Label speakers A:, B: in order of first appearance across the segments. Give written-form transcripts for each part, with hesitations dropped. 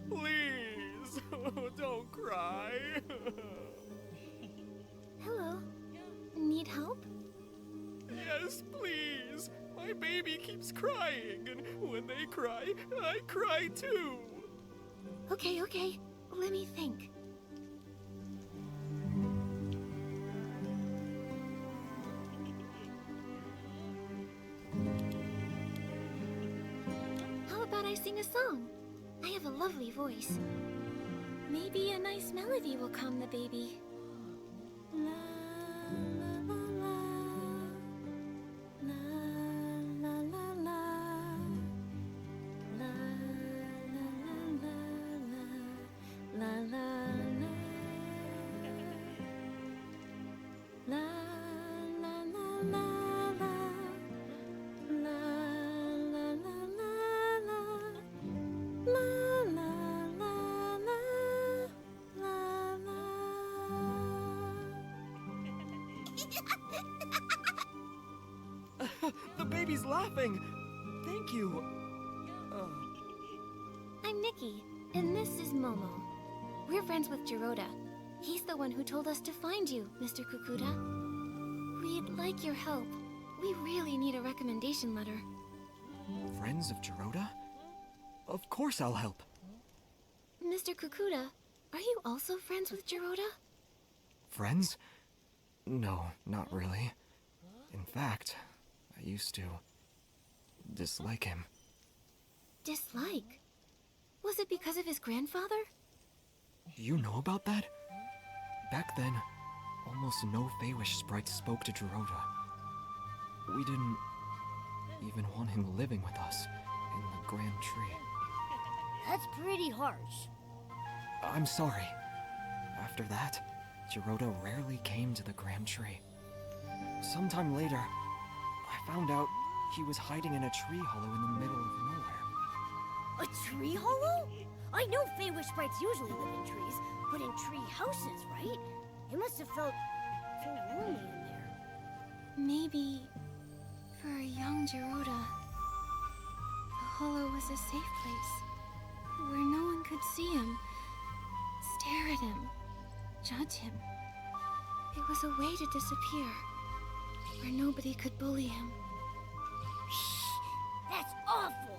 A: Please, don't cry.
B: Hello. Need help?
A: Yes, please. My baby keeps crying, and when they cry, I cry too.
B: Okay. Let me think. How about I sing a song? I have a lovely voice. Maybe a nice melody will calm the baby. La la la la. La la la la. La la la la. La la la. La la la la la. La la la la la. La la la la. La la.
A: The baby's laughing. Thank you.
B: I'm Nikki, and this is Momo. We're friends with Jiroda. He's the one who told us to find you, Mr. Kukuda. We'd like your help. We really need a recommendation letter.
A: Friends of Jiroda? Of course I'll help.
B: Mr. Kukuda, are you also friends with Jiroda?
A: Friends? No, not really. In fact, I used to dislike him.
B: Dislike? Was it because of his grandfather?
A: You know about that? Back then, almost no Feywish sprites spoke to Jiroda. We didn't even want him living with us in the Grand Tree.
C: That's pretty harsh.
A: I'm sorry. After that, Jiroda rarely came to the Grand Tree. Sometime later, I found out he was hiding in a tree hollow in the middle of nowhere.
C: A tree hollow? I know Feywish sprites usually live in trees, but in tree houses, right? It must have felt so lonely in there.
B: Maybe for a young Jiroda, the hollow was a safe place where no one could see him, stare at him, judge him. It was a way to disappear, where nobody could bully him.
C: That's awful!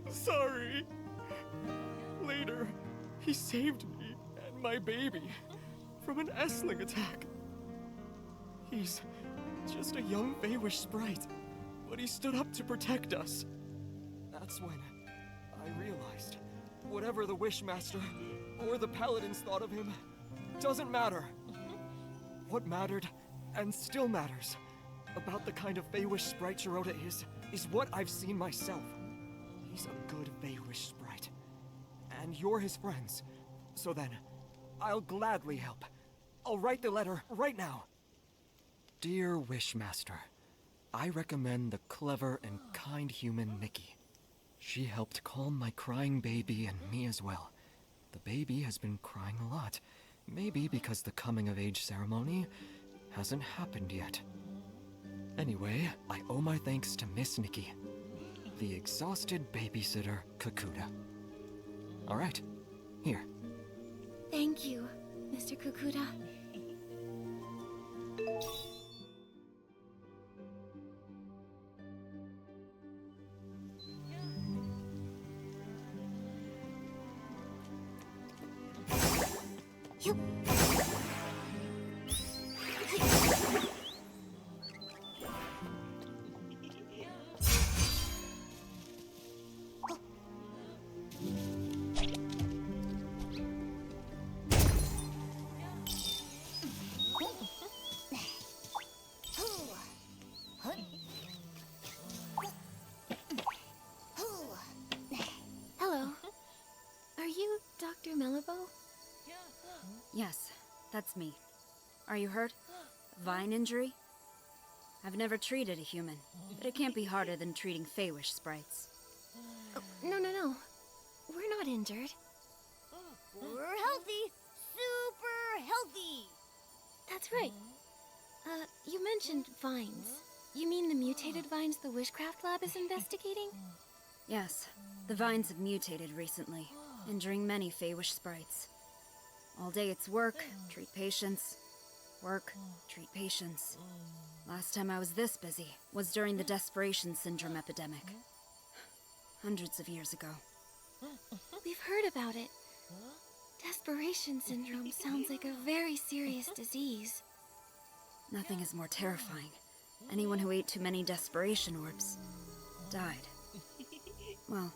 A: Sorry. Later, he saved me and my baby from an Essling attack. He's just a young Feywish sprite, but he stood up to protect us. That's when I realized whatever the Wishmaster or the Paladins thought of him doesn't matter. What mattered, and still matters, about the kind of Feywish sprite Jiroda is what I've seen myself. He's a good Feywish sprite. And you're his friends. So then, I'll gladly help. I'll write the letter right now. Dear Wishmaster, I recommend the clever and kind human Nikki. She helped calm my crying baby and me as well. The baby has been crying a lot. Maybe because the coming-of-age ceremony hasn't happened yet. Anyway, I owe my thanks to Miss Nikki, the exhausted babysitter Kukuda. All right, here.
B: Thank you, Mr. Kukuda. You... Hello. Are you Dr. Melabo?
D: Yes, that's me. Are you hurt? Vine injury? I've never treated a human, but it can't be harder than treating Feywish sprites.
B: Oh, no. We're not injured.
C: We're healthy. Super
B: That's right. You mentioned vines. You mean the mutated vines the Wishcraft Lab is investigating?
D: Yes, the vines have mutated recently, injuring many Feywish sprites. All day it's work, treat patients. Work, treat patients. Last time I was this busy was during the Desperation Syndrome epidemic. Hundreds of years ago.
B: We've heard about it. Desperation syndrome sounds like a very serious disease.
D: Nothing is more terrifying. Anyone who ate too many desperation orbs died. Well,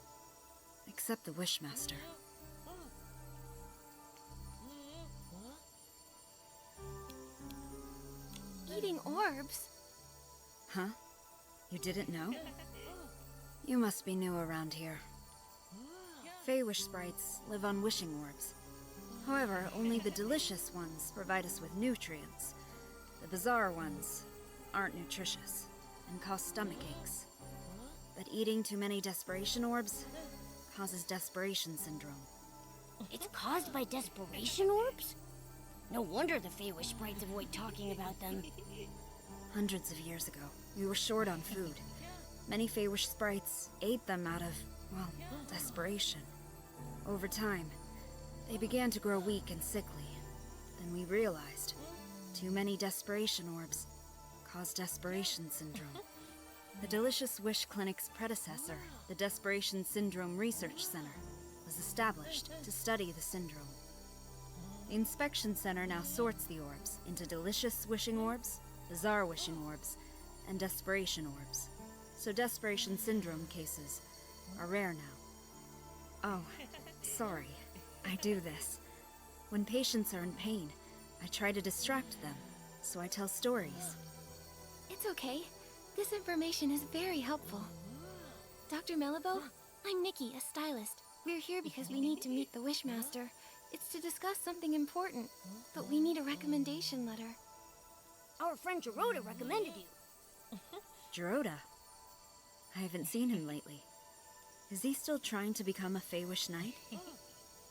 D: except the Wishmaster.
B: Eating orbs?
D: Huh? You didn't know? You must be new around here. Feywish sprites live on wishing orbs. However, only the delicious ones provide us with nutrients. The bizarre ones aren't nutritious and cause stomach aches. But eating too many desperation orbs causes desperation syndrome.
C: It's caused by desperation orbs? No wonder the Feywish sprites avoid talking about them.
D: Hundreds of years ago, we were short on food. Many Feywish sprites ate them out of, well, desperation. Over time, they began to grow weak and sickly. Then we realized too many desperation orbs cause desperation syndrome. The Delicious Wish Clinic's predecessor, the Desperation Syndrome Research Center, was established to study the syndrome. The Inspection Center now sorts the orbs into delicious wishing orbs, bizarre wishing orbs, and desperation orbs. So desperation syndrome cases are rare now. Oh, sorry. I do this. When patients are in pain, I try to distract them, so I tell stories.
B: It's okay. This information is very helpful. Dr. Melibo, I'm Nikki, a stylist. We're here because we need to meet the Wishmaster. It's to discuss something important, but we need a recommendation letter.
C: Our friend Gerota recommended you.
D: Gerota? I haven't seen him lately. Is he still trying to become a Feywish Knight?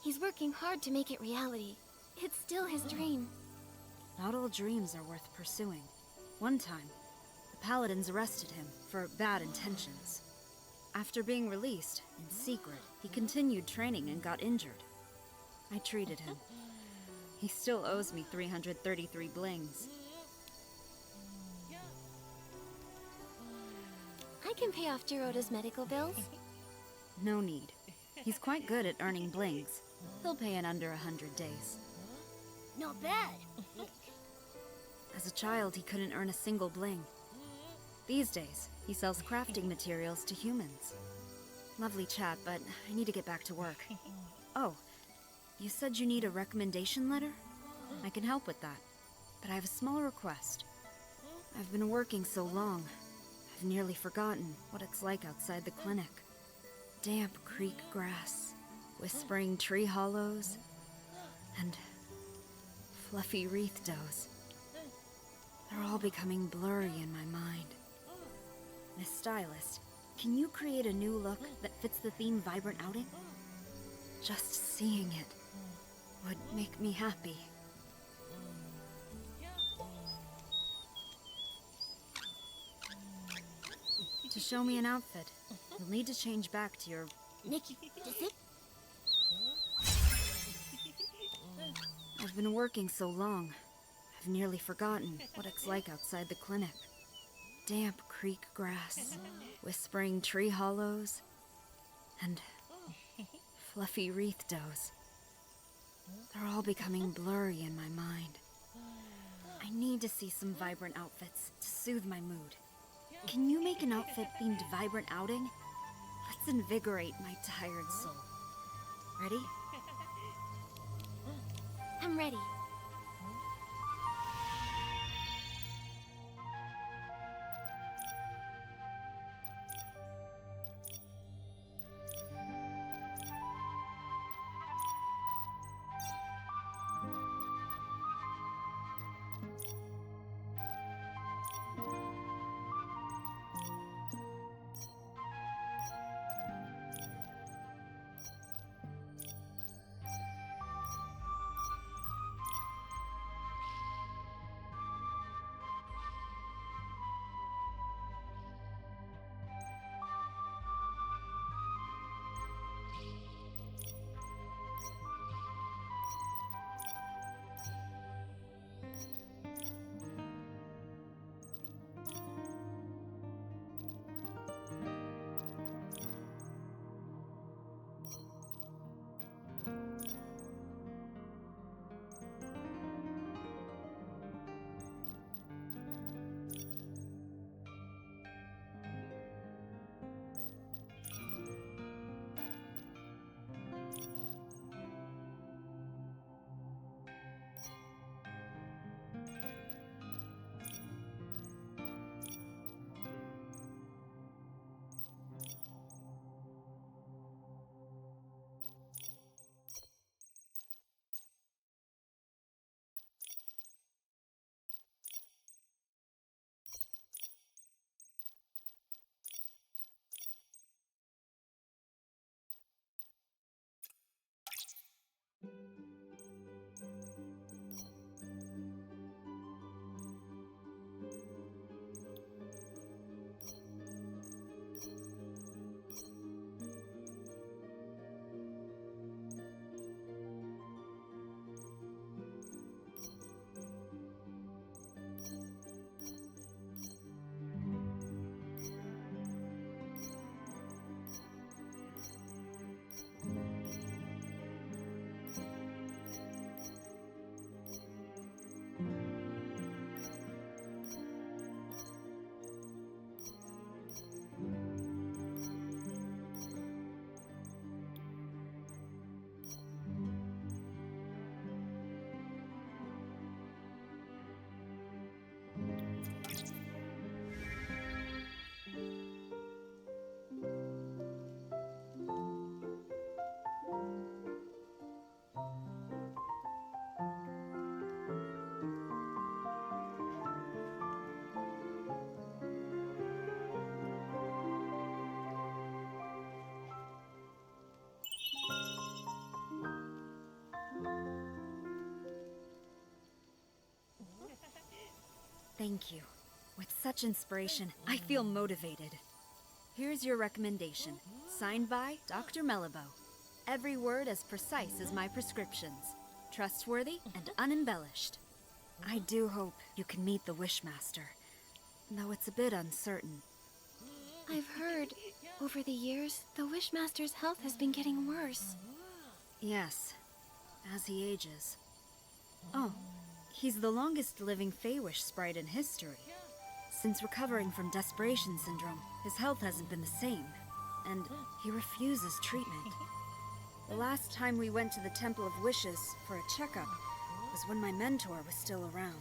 B: He's working hard to make it reality. It's still his dream.
D: Not all dreams are worth pursuing. One time, the Paladins arrested him for bad intentions. After being released, in secret, he continued training and got injured. I treated him. He still owes me 333 blings.
B: I can pay off Gerota's medical bills.
D: No need. He's quite good at earning blings. He'll pay in under 100 days.
C: Not bad.
D: As a child, he couldn't earn a single bling. These days, he sells crafting materials to humans. Lovely chat, but I need to get back to work. Oh, you said you need a recommendation letter? I can help with that, but I have a small request. I've been working so long, I've nearly forgotten what it's like outside the clinic. Damp creek grass, whispering tree hollows, and fluffy wreath doughs. They're all becoming blurry in my mind. Miss Stylist, can you create a new look that fits the theme Vibrant Outing? Just seeing it would make me happy. To show me an outfit, you'll need to change back to your...
C: Nikki, does it?
D: I've been working so long, I've nearly forgotten what it's like outside the clinic. Damp creek grass, whispering tree hollows, and fluffy wreath doughs. They're all becoming blurry in my mind. I need to see some vibrant outfits to soothe my mood. Can you make an outfit themed Vibrant Outing? Let's invigorate my tired soul. Ready?
B: I'm ready.
D: Thank you. With such inspiration, I feel motivated. Here's your recommendation, signed by Dr. Mellibo. Every word as precise as my prescriptions. Trustworthy and unembellished. I do hope you can meet the Wishmaster, though it's a bit uncertain.
B: I've heard, over the years, the Wishmaster's health has been getting worse.
D: Yes, as he ages. Oh, he's the longest living Feywish sprite in history. Since recovering from Desperation Syndrome, his health hasn't been the same, and he refuses treatment. The last time we went to the Temple of Wishes for a checkup was when my mentor was still around.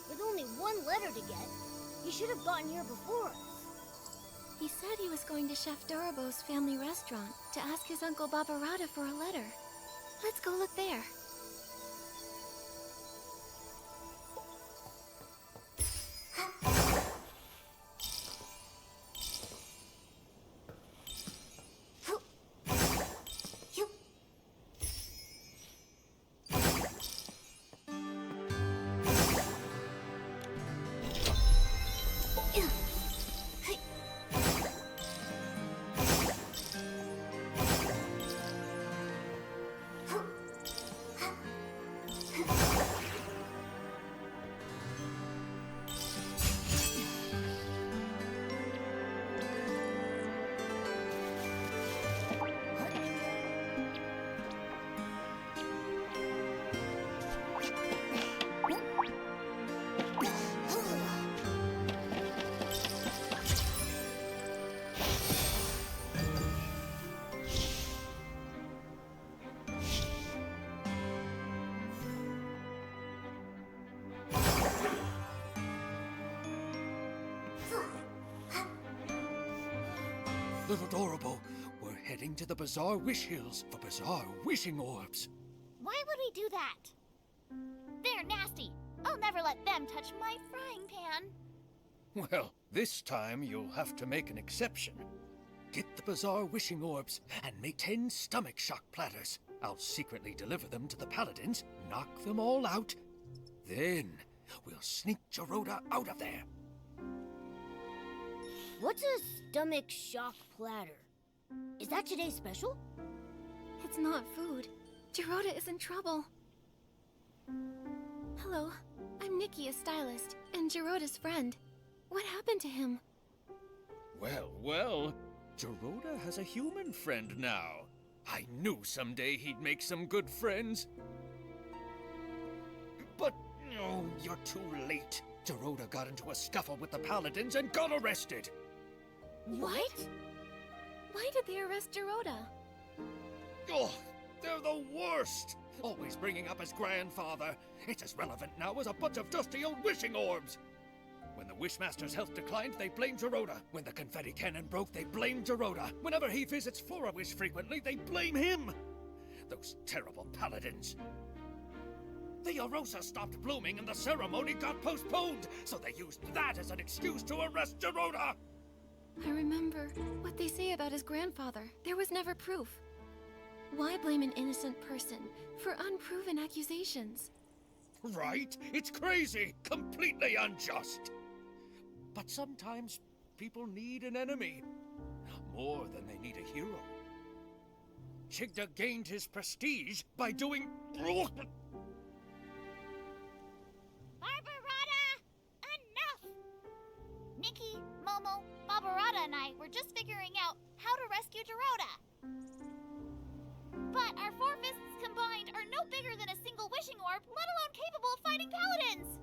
C: With only one letter to get, he should have gotten here before us.
B: He said he was going to Chef Dorobo's family restaurant to ask his Uncle Barbarata for a letter. Let's go look there.
A: Little Adorable, we're heading to the Bazaar Wish Hills for Bazaar Wishing Orbs.
C: Why would we do that? They're nasty. I'll never let them touch my frying pan.
A: Well, this time you'll have to make an exception. Get the Bazaar Wishing Orbs and make 10 stomach shock platters. I'll secretly deliver them to the paladins, knock them all out. Then we'll sneak Geroda out of there.
C: What's a stomach shock platter? Is that today's special?
B: It's not food. Geroda is in trouble. Hello, I'm Nikki, a stylist, and Geroda's friend. What happened to him?
A: Well, well, Geroda has a human friend now. I knew someday he'd make some good friends. But, oh, you're too late. Geroda got into a scuffle with the paladins and got arrested.
B: What? Why did they arrest Geroda?
A: Oh, they're the worst! Always bringing up his grandfather. It's as relevant now as a bunch of dusty old wishing orbs. When the Wishmaster's health declined, they blamed Geroda. When the confetti cannon broke, they blamed Geroda. Whenever he visits Flora-Wish frequently, they blame him. Those terrible paladins. The Arosa stopped blooming and the ceremony got postponed, so they used that as an excuse to arrest Geroda.
B: I remember what they say about his grandfather. There was never proof. Why blame an innocent person for unproven accusations?
A: Right? It's crazy. Completely unjust. But sometimes people need an enemy. More than they need a hero. Chigda gained his prestige by doing...
C: Barbarata! Enough! Nikki, Momo, Barbarata and I were just figuring out how to rescue Geroda. But our 4 fists combined are no bigger than a single wishing orb, let alone capable of fighting paladins!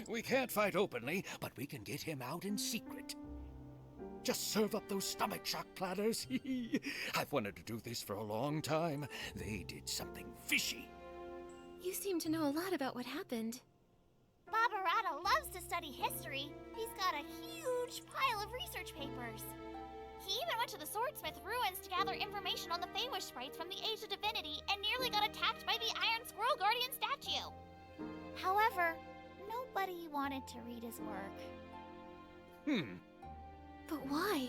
A: We can't fight openly, but we can get him out in secret. Just serve up those stomach shock platters. I've wanted to do this for a long time. They did something fishy.
B: You seem to know a lot about what happened.
C: Barbarata loves to study history. He's got a huge pile of research papers. He even went to the Swordsmith ruins to gather information on the Feywish sprites from the Age of Divinity and nearly got attacked by the Iron Squirrel Guardian statue. However, nobody wanted to read his work.
B: But why?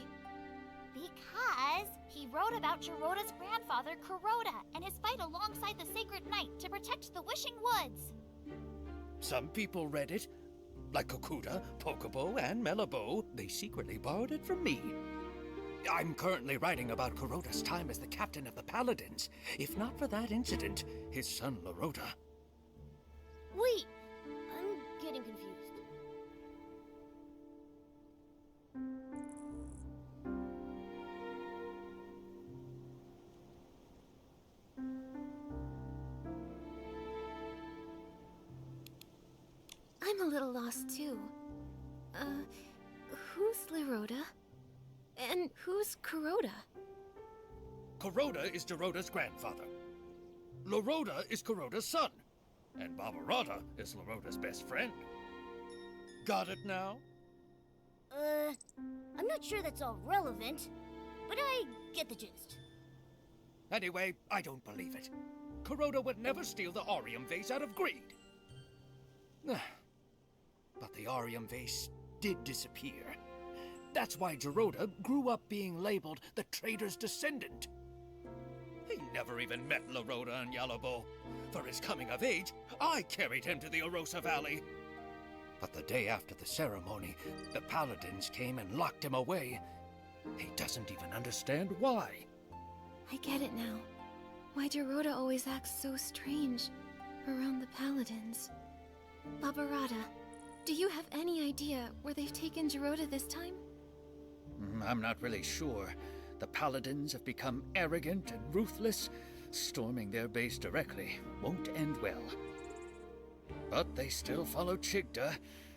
C: Because he wrote about Geroda's grandfather, Kuroda, and his fight alongside the Sacred Knight to protect the Wishing Woods.
A: Some people read it. Like Kokuda, Pokobo, and Melabo, they secretly borrowed it from me. I'm currently writing about Kuroda's time as the captain of the Paladins. If not for that incident, his son Loroda.
C: Wait, I'm getting confused.
B: I'm a little lost too. Who's Loroda? And who's Kuroda?
A: Kuroda is Geroda's grandfather. Loroda is Kuroda's son. And Barbarata is Loroda's best friend. Got it now?
C: I'm not sure that's all relevant, but I get the gist.
A: Anyway, I don't believe it. Kuroda would never steal the Aurium vase out of greed. But the Aurium vase did disappear. That's why Geroda grew up being labeled the traitor's descendant. He never even met Loroda and Yalobo. For his coming of age, I carried him to the Arosa Valley. But the day after the ceremony, the paladins came and locked him away. He doesn't even understand why.
B: I get it now. Why Geroda always acts so strange around the paladins. Barbarata, do you have any idea where they've taken Geroda this time?
A: I'm not really sure. The paladins have become arrogant and ruthless. Storming their base directly won't end well. But they still follow Chigda,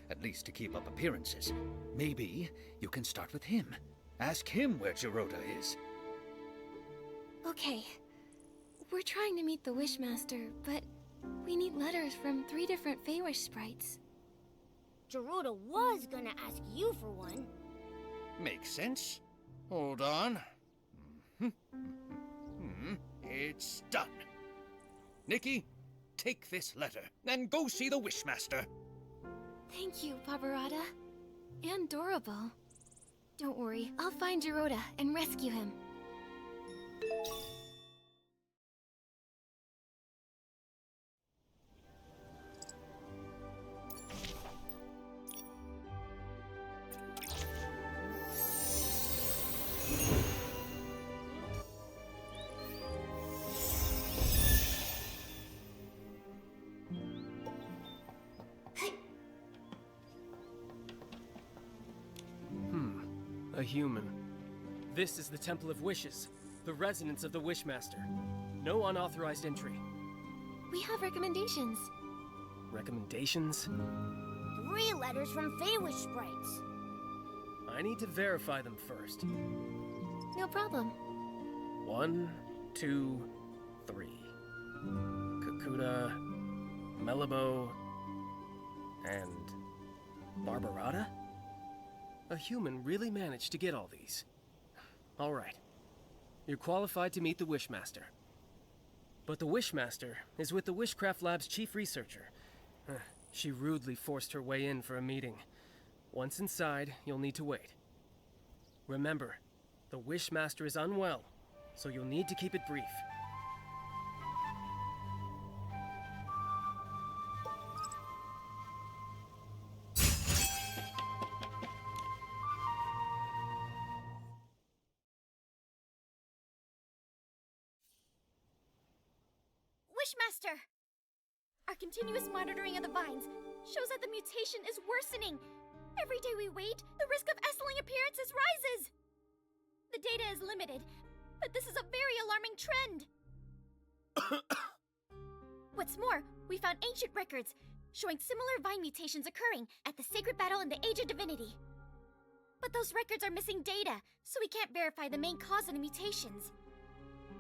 A: at least to keep up appearances. Maybe you can start with him. Ask him where Geroda is.
B: Okay. We're trying to meet the Wishmaster, but we need letters from 3 different Feywish sprites.
C: Geroda was gonna ask you for one.
E: Makes sense. Hold on. It's done. Nikki, take this letter and go see the Wishmaster.
B: Thank you, Barbarata. And Dorable. Don't worry, I'll find Geroda and rescue him.
A: A human. This is the Temple of Wishes, the residence of the Wishmaster. No unauthorized entry.
B: We have recommendations.
A: Recommendations?
C: 3 letters from Feywish sprites.
A: I need to verify them first.
B: No problem.
A: 1, 2, 3. Kakuta, Melabo, and Barbarata? A human really managed to get all these. All right. You're qualified to meet the Wishmaster. But the Wishmaster is with the Wishcraft Lab's chief researcher. She rudely forced her way in for a meeting. Once inside, you'll need to wait. Remember, the Wishmaster is unwell, so you'll need to keep it brief.
C: Wishmaster! Our continuous monitoring of the vines shows that the mutation is worsening. Every day we wait, the risk of Essling appearances rises. The data is limited, but this is a very alarming trend. What's more, we found ancient records showing similar vine mutations occurring at the sacred battle in the Age of Divinity. But those records are missing data, so we can't verify the main cause of the mutations.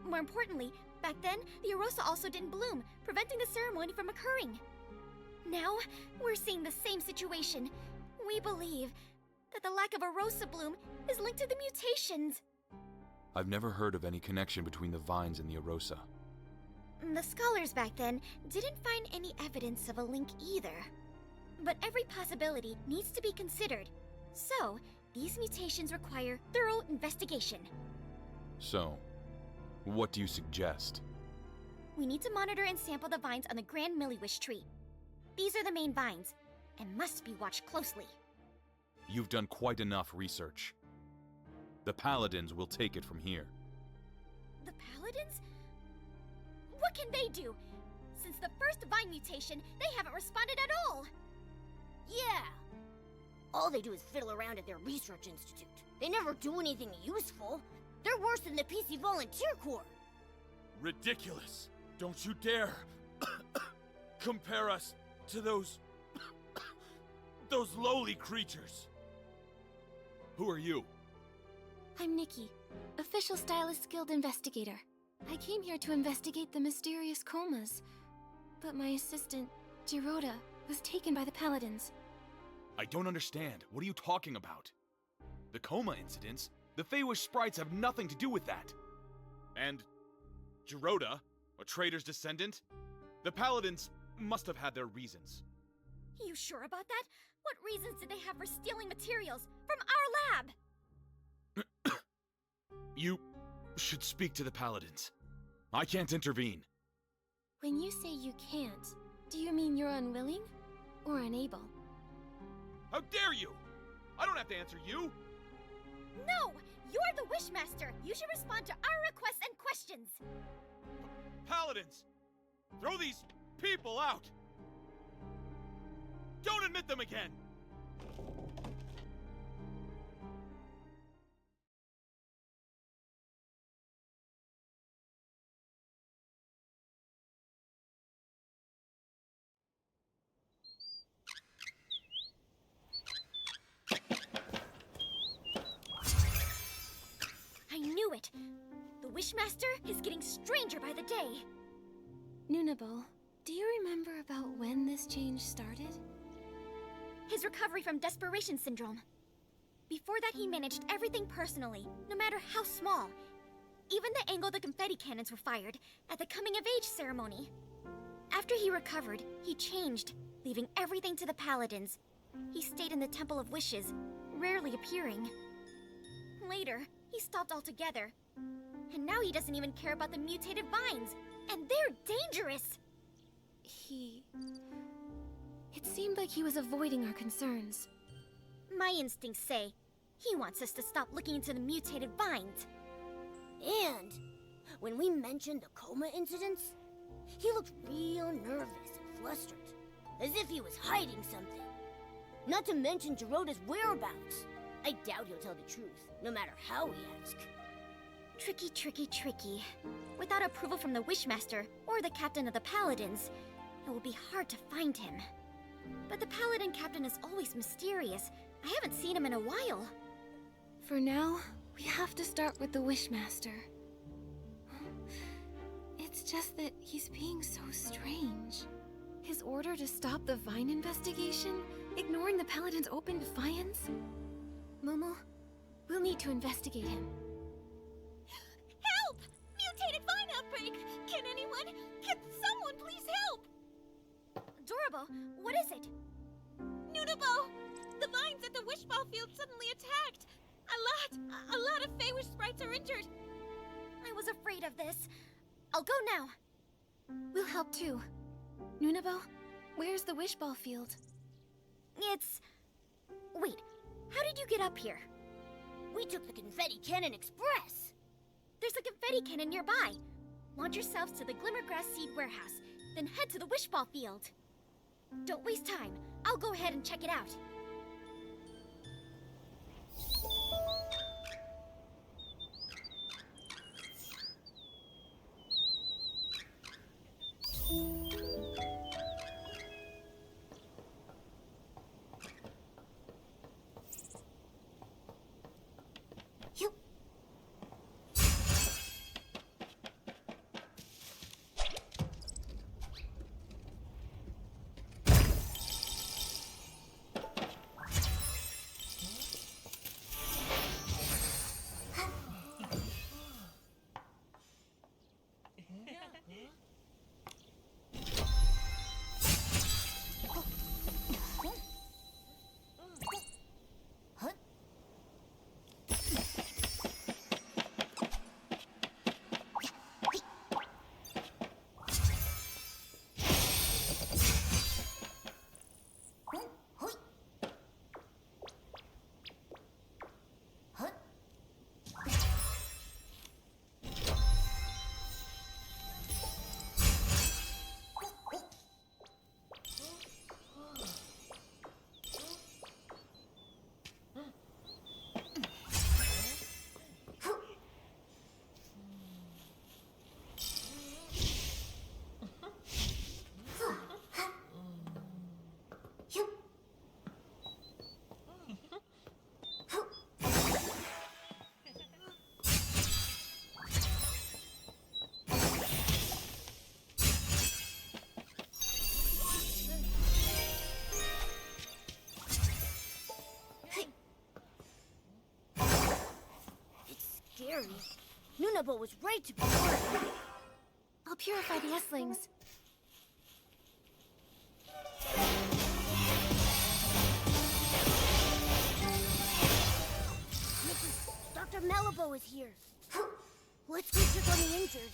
C: More importantly, back then, the Arosa also didn't bloom, preventing the ceremony from occurring. Now, we're seeing the same situation. We believe that the lack of Arosa bloom is linked to the mutations.
F: I've never heard of any connection between the vines and the Arosa.
C: The scholars back then didn't find any evidence of a link either. But every possibility needs to be considered. So, these mutations require thorough investigation.
F: So, what do you suggest?
C: We need to monitor and sample the vines on the Grand Milliwish tree. These are the main vines, and must be watched closely.
F: You've done quite enough research. The Paladins will take it from here.
C: The Paladins? What can they do? Since the first vine mutation, they haven't responded at all.
G: Yeah. All they do is fiddle around at their research institute. They never do anything useful. They're worse than the PC Volunteer Corps.
H: Ridiculous. Don't you dare compare us to those lowly creatures. Who are you?
B: I'm Nikki, official Stylist Guild investigator. I came here to investigate the mysterious comas, but my assistant, Geroda, was taken by the Paladins.
H: I don't understand. What are you talking about? The coma incidents? The Feywish sprites have nothing to do with that. And Geroda, a traitor's descendant? The Paladins must have had their reasons.
C: You sure about that? What reasons did they have for stealing materials from our lab?
H: You should speak to the Paladins. I can't intervene.
B: When you say you can't, do you mean you're unwilling or unable?
H: How dare you! I don't have to answer you!
C: No! You're the Wishmaster! You should respond to our requests and questions!
H: Paladins! Throw these people out! Don't admit them again!
C: I knew it! The Wishmaster is getting stranger by the day!
B: Nunable, do you remember about when this change started?
C: His recovery from desperation syndrome.
I: Before that, he managed everything personally, no matter how small. Even the angle the confetti cannons were fired at the coming-of-age ceremony. After he recovered, he changed, leaving everything to the Paladins. He stayed in the Temple of Wishes, rarely appearing. Later, he stopped altogether. And now he doesn't even care about the mutated vines, and they're dangerous!
B: It seemed like he was avoiding our concerns.
I: My instincts say he wants us to stop looking into the mutated vines.
G: And when we mentioned the coma incidents, he looked real nervous and flustered, as if he was hiding something. Not to mention Geroda's whereabouts. I doubt he'll tell the truth, no matter how we ask.
I: Tricky, tricky, tricky. Without approval from the Wishmaster or the captain of the Paladins, it will be hard to find him. But the Paladin captain is always mysterious. I haven't seen him in a while.
B: For now, we have to start with the Wishmaster. It's just that he's being so strange. His order to stop the Vine investigation, ignoring the Paladin's open defiance? Momo, we'll need to investigate him.
I: Help! Mutated vine outbreak! Can someone please help? Dorabo, what is it? Nunabo! The vines at the Wishball Field suddenly attacked! A lot of Feywish sprites are injured! I was afraid of this. I'll go now.
B: We'll help too. Nunabo, where's the Wishball Field?
I: Wait, how did you get up here?
G: We took the Confetti Cannon Express!
I: There's a confetti cannon nearby. Launch yourselves to the Glimmergrass Seed Warehouse, then head to the Wishball Field. Don't waste time. I'll go ahead and check it out.
G: Scary. Nunabo was right to be worried.
B: I'll purify the S-lings.
G: Nikki, Dr. Malibu is here. Let's go check on the injured.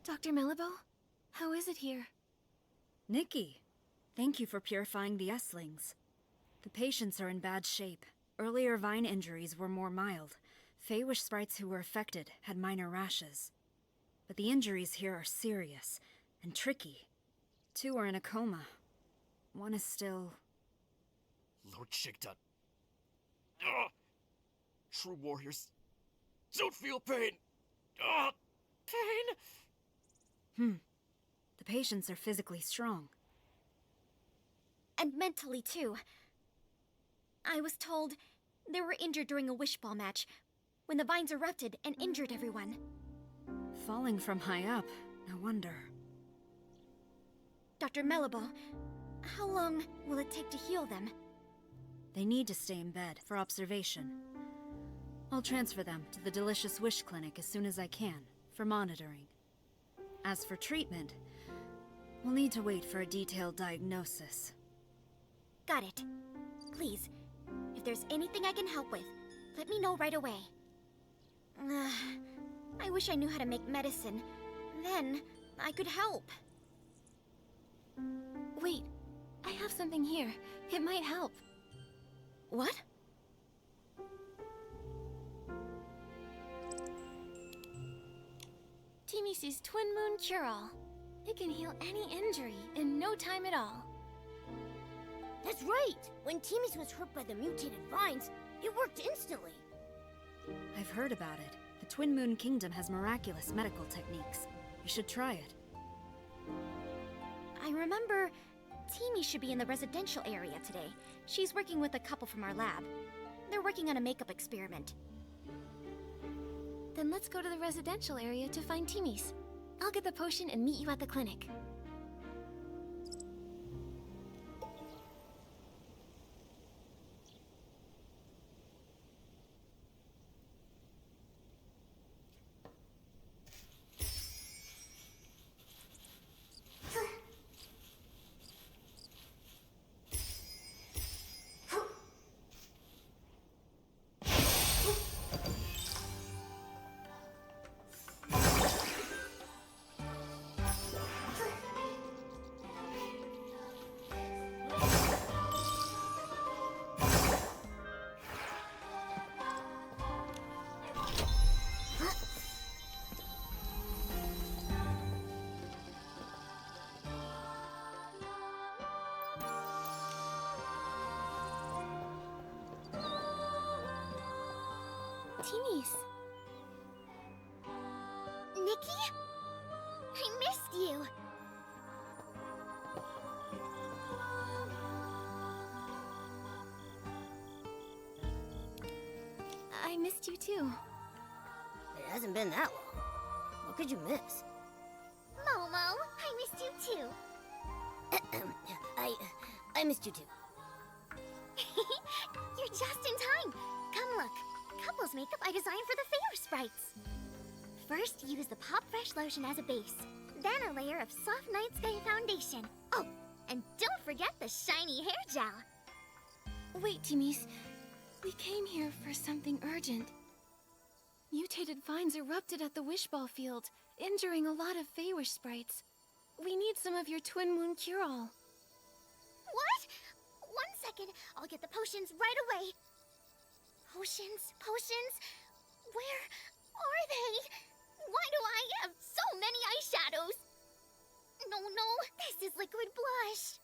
B: Dr. Malibu, how is it here?
D: Nikki, thank you for purifying the S-lings. The patients are in bad shape. Earlier vine injuries were more mild. Feywish sprites who were affected had minor rashes. But the injuries here are serious and tricky. 2 are in a coma. 1 is still...
A: Lord Shigdut. Ugh. True warriors don't feel pain. Pain?
D: The patients are physically strong.
I: And mentally, too. I was told they were injured during a wish ball match, when the vines erupted and injured everyone.
D: Falling from high up, no wonder.
I: Dr. Melabo, how long will it take to heal them?
D: They need to stay in bed for observation. I'll transfer them to the Delicious Wish Clinic as soon as I can, for monitoring. As for treatment, we'll need to wait for a detailed diagnosis.
I: Got it. Please, if there's anything I can help with, let me know right away. I wish I knew how to make medicine. Then, I could help.
B: Wait, I have something here. It might help.
I: What?
B: Timisi's Twin Moon Cure-All. It can heal any injury in no time at all.
G: That's right! When Timmy's was hurt by the mutated vines, it worked instantly.
D: I've heard about it. The Twin Moon Kingdom has miraculous medical techniques. You should try it.
I: I remember Timmy should be in the residential area today. She's working with a couple from our lab. They're working on a makeup experiment.
B: Then let's go to the residential area to find Timmy's. I'll get the potion and meet you at the clinic.
C: Timmy's. Nikki? I missed you.
B: I missed you too.
G: It hasn't been that long. What could you miss?
C: Momo, I missed you too.
G: I missed you too.
C: You're just in time. Come look. Couples makeup I designed for the Favor Sprites. First, use the Pop Fresh lotion as a base. Then a layer of soft night sky foundation. Oh, and don't forget the shiny hair gel.
B: Wait, Timmy's. We came here for something urgent. Mutated vines erupted at the Wish Ball field, injuring a lot of Feywish sprites. We need some of your Twin Moon Cure-All.
C: What? 1 second. I'll get the potions right away. Potions? Potions? Where are they? Why do I have so many eyeshadows? No, this is liquid blush.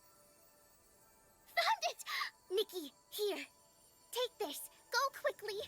C: Found it! Nikki, here. Take this. Go quickly.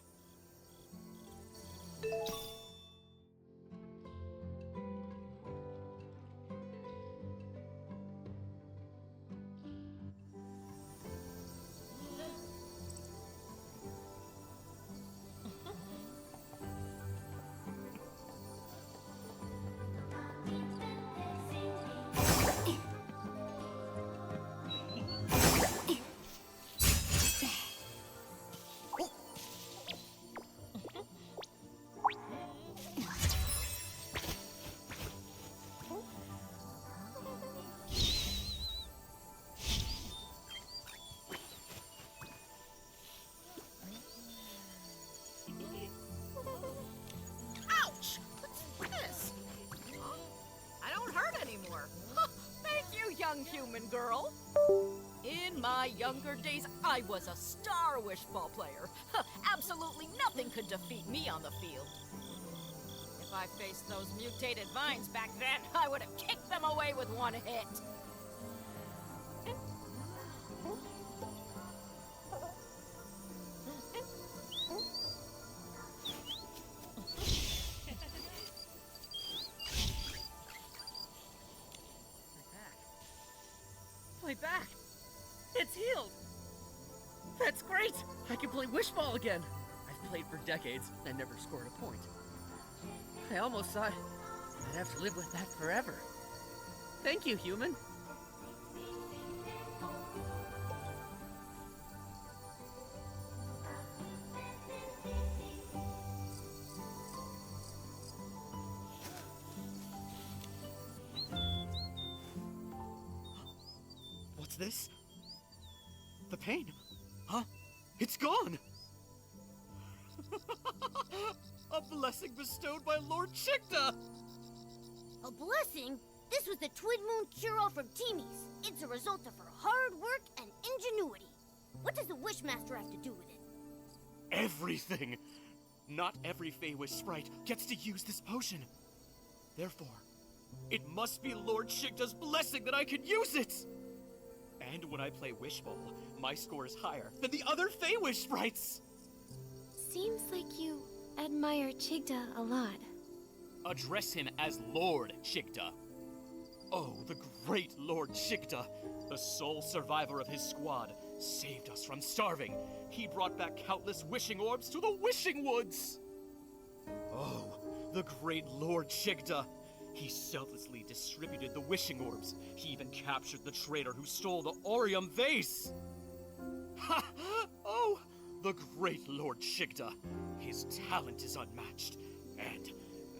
J: Ouch! What's this? I don't hurt anymore. Thank you, young human girl. In my younger days, I was a star wish ball player. Absolutely nothing could defeat me on the field. If I faced those mutated vines back then, I would have kicked them away with one hit. back. It's healed. That's great. I can play Wish Ball again. I've played for decades and never scored a point. I almost thought I'd have to live with that forever. Thank you, human.
A: What's this? The pain. Huh? It's gone! A blessing bestowed by Lord Chigda!
G: A blessing? This was the Twin Moon cure-all from Timmy's. It's a result of her hard work and ingenuity. What does the Wishmaster have to do with it?
A: Everything! Not every Feywish sprite gets to use this potion. Therefore, it must be Lord Chigda's blessing that I can use it! And when I play Wish Ball, my score is higher than the other Feywish sprites!
B: Seems like you admire Chigda a lot.
A: Address him as Lord Chigda. Oh, the great Lord Chigda, the sole survivor of his squad, saved us from starving. He brought back countless wishing orbs to the wishing woods. Oh, the great Lord Chigda. He selflessly distributed the wishing orbs. He even captured the traitor who stole the Orium vase. Ha! Oh, the great Lord Chigda. His talent is unmatched. And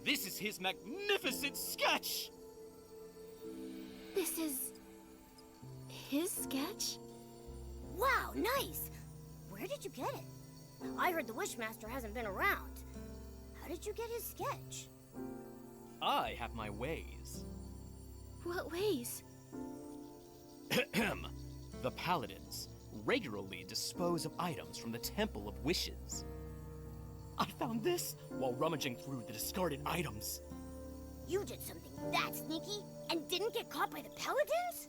A: this is his magnificent sketch!
B: This is his sketch?
G: Wow, nice! Where did you get it? I heard the Wishmaster hasn't been around. How did you get his sketch?
A: I have my ways.
B: What ways?
A: The Paladins regularly dispose of items from the Temple of Wishes. I found this while rummaging through the discarded items.
G: You did something that sneaky and didn't get caught by the Paladins?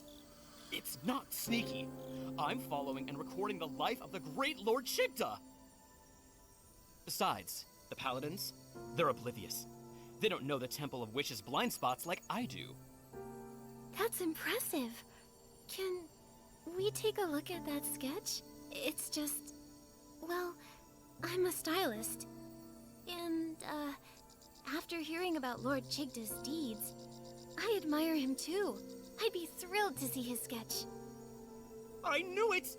A: It's not sneaky. I'm following and recording the life of the great Lord Chigda. Besides, the Paladins, they're oblivious. They don't know the Temple of Wishes blind spots like I do.
B: That's impressive. Can we take a look at that sketch? It's just... well, I'm a stylist. And, after hearing about Lord Chigda's deeds, I admire him too. I'd be thrilled to see his sketch.
A: I knew it!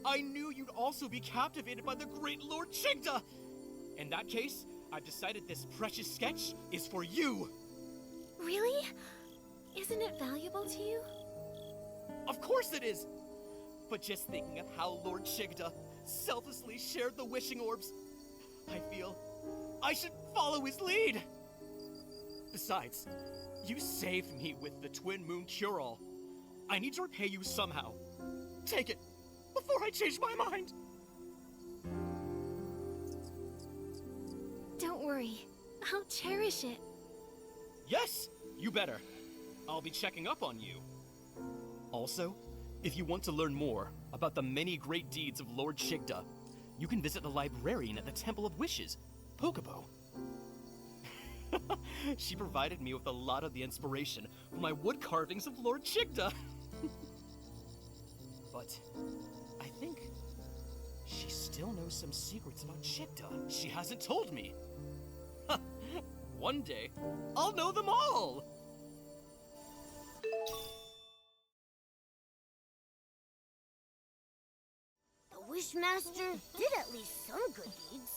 A: I knew you'd also be captivated by the great Lord Chigda! In that case, I've decided this precious sketch is for you!
B: Really? Isn't it valuable to you?
A: Of course it is! But just thinking of how Lord Chigda selflessly shared the wishing orbs, I feel I should follow his lead! Besides, you saved me with the Twin Moon cure-all. I need to repay you somehow. Take it, before I change my mind!
B: Don't worry. I'll cherish it.
A: Yes, you better. I'll be checking up on you. Also, if you want to learn more about the many great deeds of Lord Chigda, you can visit the librarian at the Temple of Wishes, Pokébo. She provided me with a lot of the inspiration for my wood carvings of Lord Chigda. But I think she still knows some secrets about Chigda she hasn't told me. One day, I'll know them all!
G: The Wishmaster did at least some good deeds.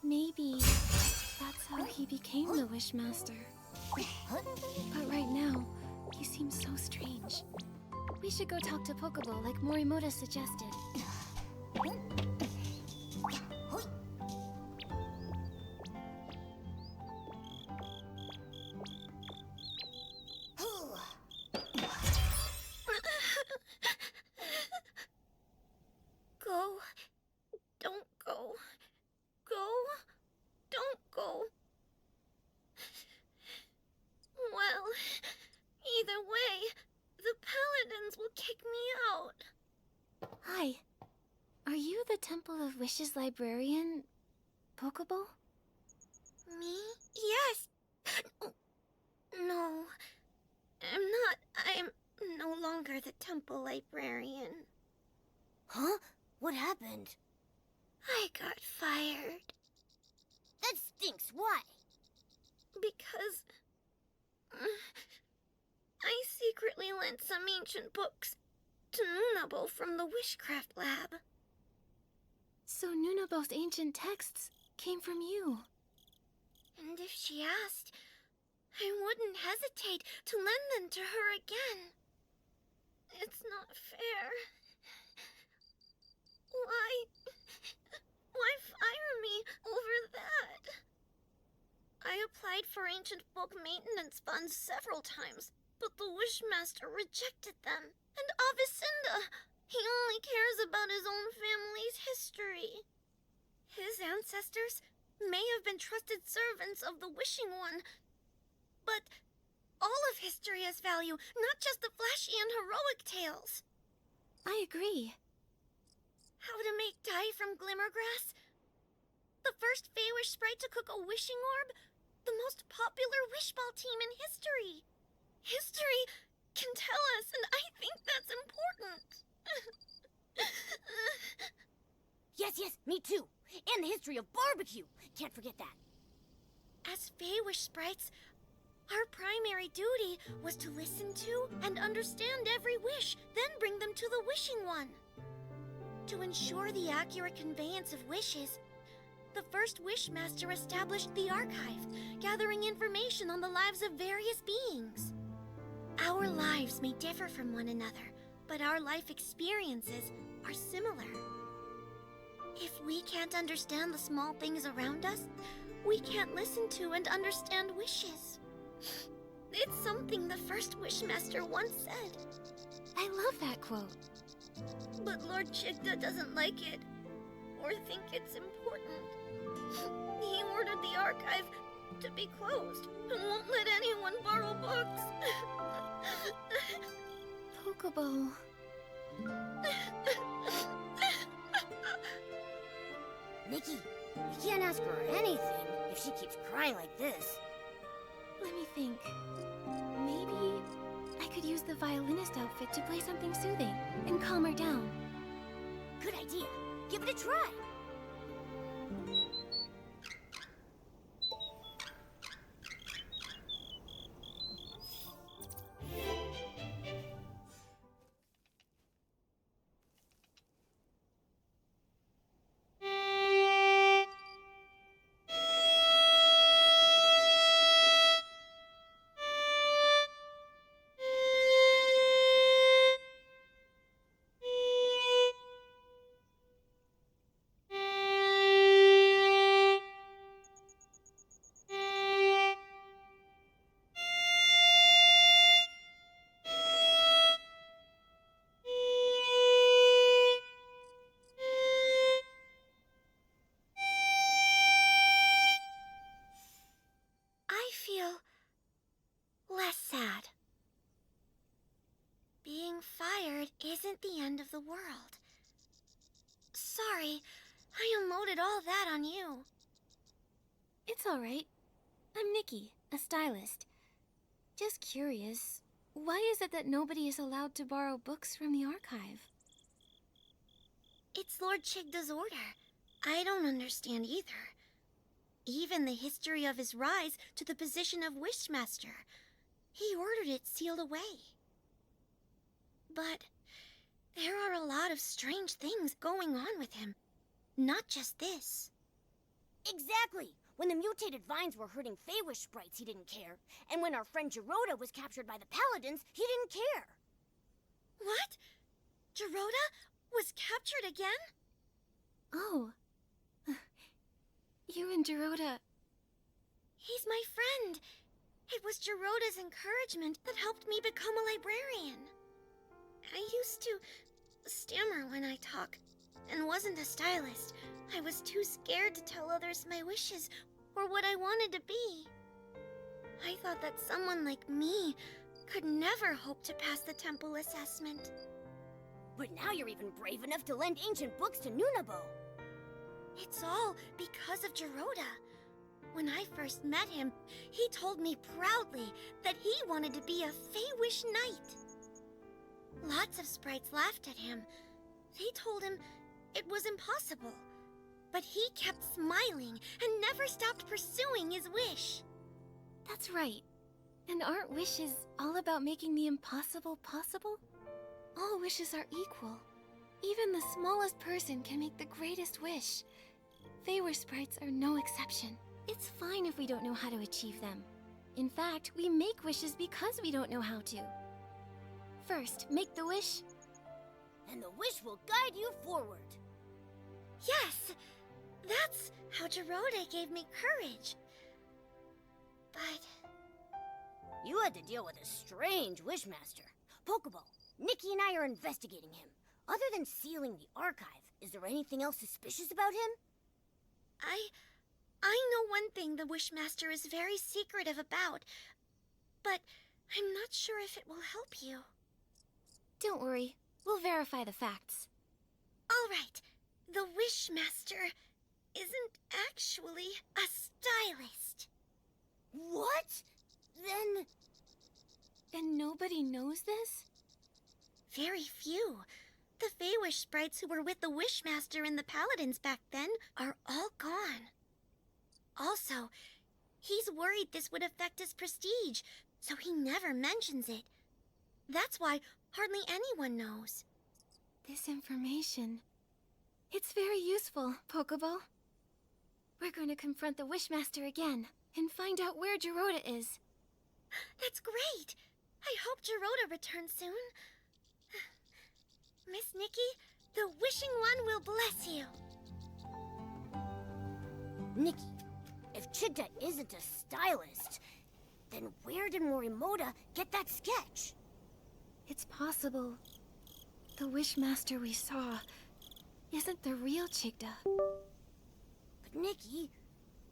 B: Maybe that's how he became the Wishmaster. But right now, he seems so strange. We should go talk to Pokébo like Morimoto suggested.
I: Go. Don't go. Go. Don't go. Well, either way, the Paladins will kick me out.
B: Hi. Are you the Temple of Wishes librarian, Pokébo?
I: Me? Yes. No. I'm not.
B: no longer the temple librarian.
G: Huh? What happened?
B: I got fired.
G: That stinks. Why?
B: Because I secretly lent some ancient books to Nunabo from the Wishcraft Lab.
K: So Nunabo's ancient texts came from you.
B: And if she asked, I wouldn't hesitate to lend them to her again. It's not fair. Why fire me over that? I applied for ancient book maintenance funds several times, but the Wishmaster rejected them. And Avicenda, he only cares about his own family's history. His ancestors may have been trusted servants of the Wishing One, but all of history has value, not just the flashy and heroic tales.
K: I agree.
B: How to make dye from glimmergrass? The first Feywish sprite to cook a wishing orb? The most popular wishball team in history. History can tell us, and I think that's important.
G: Yes, me too. And the history of barbecue. Can't forget that.
B: As Feywish sprites, our primary duty was to listen to and understand every wish, then bring them to the Wishing One. To ensure the accurate conveyance of wishes, the first Wishmaster established the archive, gathering information on the lives of various beings. Our lives may differ from one another, but our life experiences are similar. If we can't understand the small things around us, we can't listen to and understand wishes. It's something the first Wishmaster once said.
K: I love that quote.
B: But Lord Chigda doesn't like it, or think it's important. He ordered the archive to be closed and won't let anyone borrow books.
K: Pokerball.
G: Nikki, you can't ask her anything if she keeps crying like this.
K: Let me think. Maybe I could use the violinist outfit to play something soothing and calm her down.
G: Good idea. Give it a try.
B: I feel less sad. Being fired isn't the end of the world. Sorry, I unloaded all that on you.
K: It's all right. I'm Nikki, a stylist. Just curious, why is it that nobody is allowed to borrow books from the archive?
B: It's Lord Chigda's order. I don't understand either. Even the history of his rise to the position of Wishmaster, he ordered it sealed away. But there are a lot of strange things going on with him. Not just this.
G: Exactly. When the mutated vines were hurting Feywish sprites, he didn't care. And when our friend Geroda was captured by the Paladins, he didn't care.
B: What? Geroda was captured again?
K: Oh. You and Geroda...
B: He's my friend. It was Geroda's encouragement that helped me become a librarian. I used to stammer when I talk, and wasn't a stylist. I was too scared to tell others my wishes or what I wanted to be. I thought that someone like me could never hope to pass the temple assessment.
G: But now you're even brave enough to lend ancient books to Nunabo.
B: It's all because of Geroda. When I first met him, he told me proudly that he wanted to be a Feywish knight.
I: Lots of sprites laughed at him. They told him it was impossible. But he kept smiling and never stopped pursuing his wish.
K: That's right. And aren't wishes all about making the impossible possible? All wishes are equal. Even the smallest person can make the greatest wish. Feywish sprites are no exception. It's fine if we don't know how to achieve them. In fact, we make wishes because we don't know how to. First, make the wish.
G: And the wish will guide you forward.
I: Yes! That's how Gerode gave me courage. But...
G: You had to deal with a strange wishmaster. Pokeball, Nikki and I are investigating him. Other than sealing the archive, is there anything else suspicious about him?
I: I know one thing the Wishmaster is very secretive about, but I'm not sure if it will help you.
K: Don't worry, we'll verify the facts.
I: All right, the Wishmaster isn't actually a stylist.
G: What?
K: Then nobody knows this?
I: Very few. The Feywish sprites who were with the Wishmaster and the Paladins back then are all gone. Also, he's worried this would affect his prestige, so he never mentions it. That's why hardly anyone knows.
K: This information... It's very useful, Pokeball. We're going to confront the Wishmaster again and find out where Gerode is.
I: That's great! I hope Gerode returns soon. Miss Nikki, the Wishing One will bless you.
G: Nikki, if Chigda isn't a stylist, then where did Morimoto get that sketch?
K: It's possible the Wishmaster we saw isn't the real Chigda.
G: But Nikki,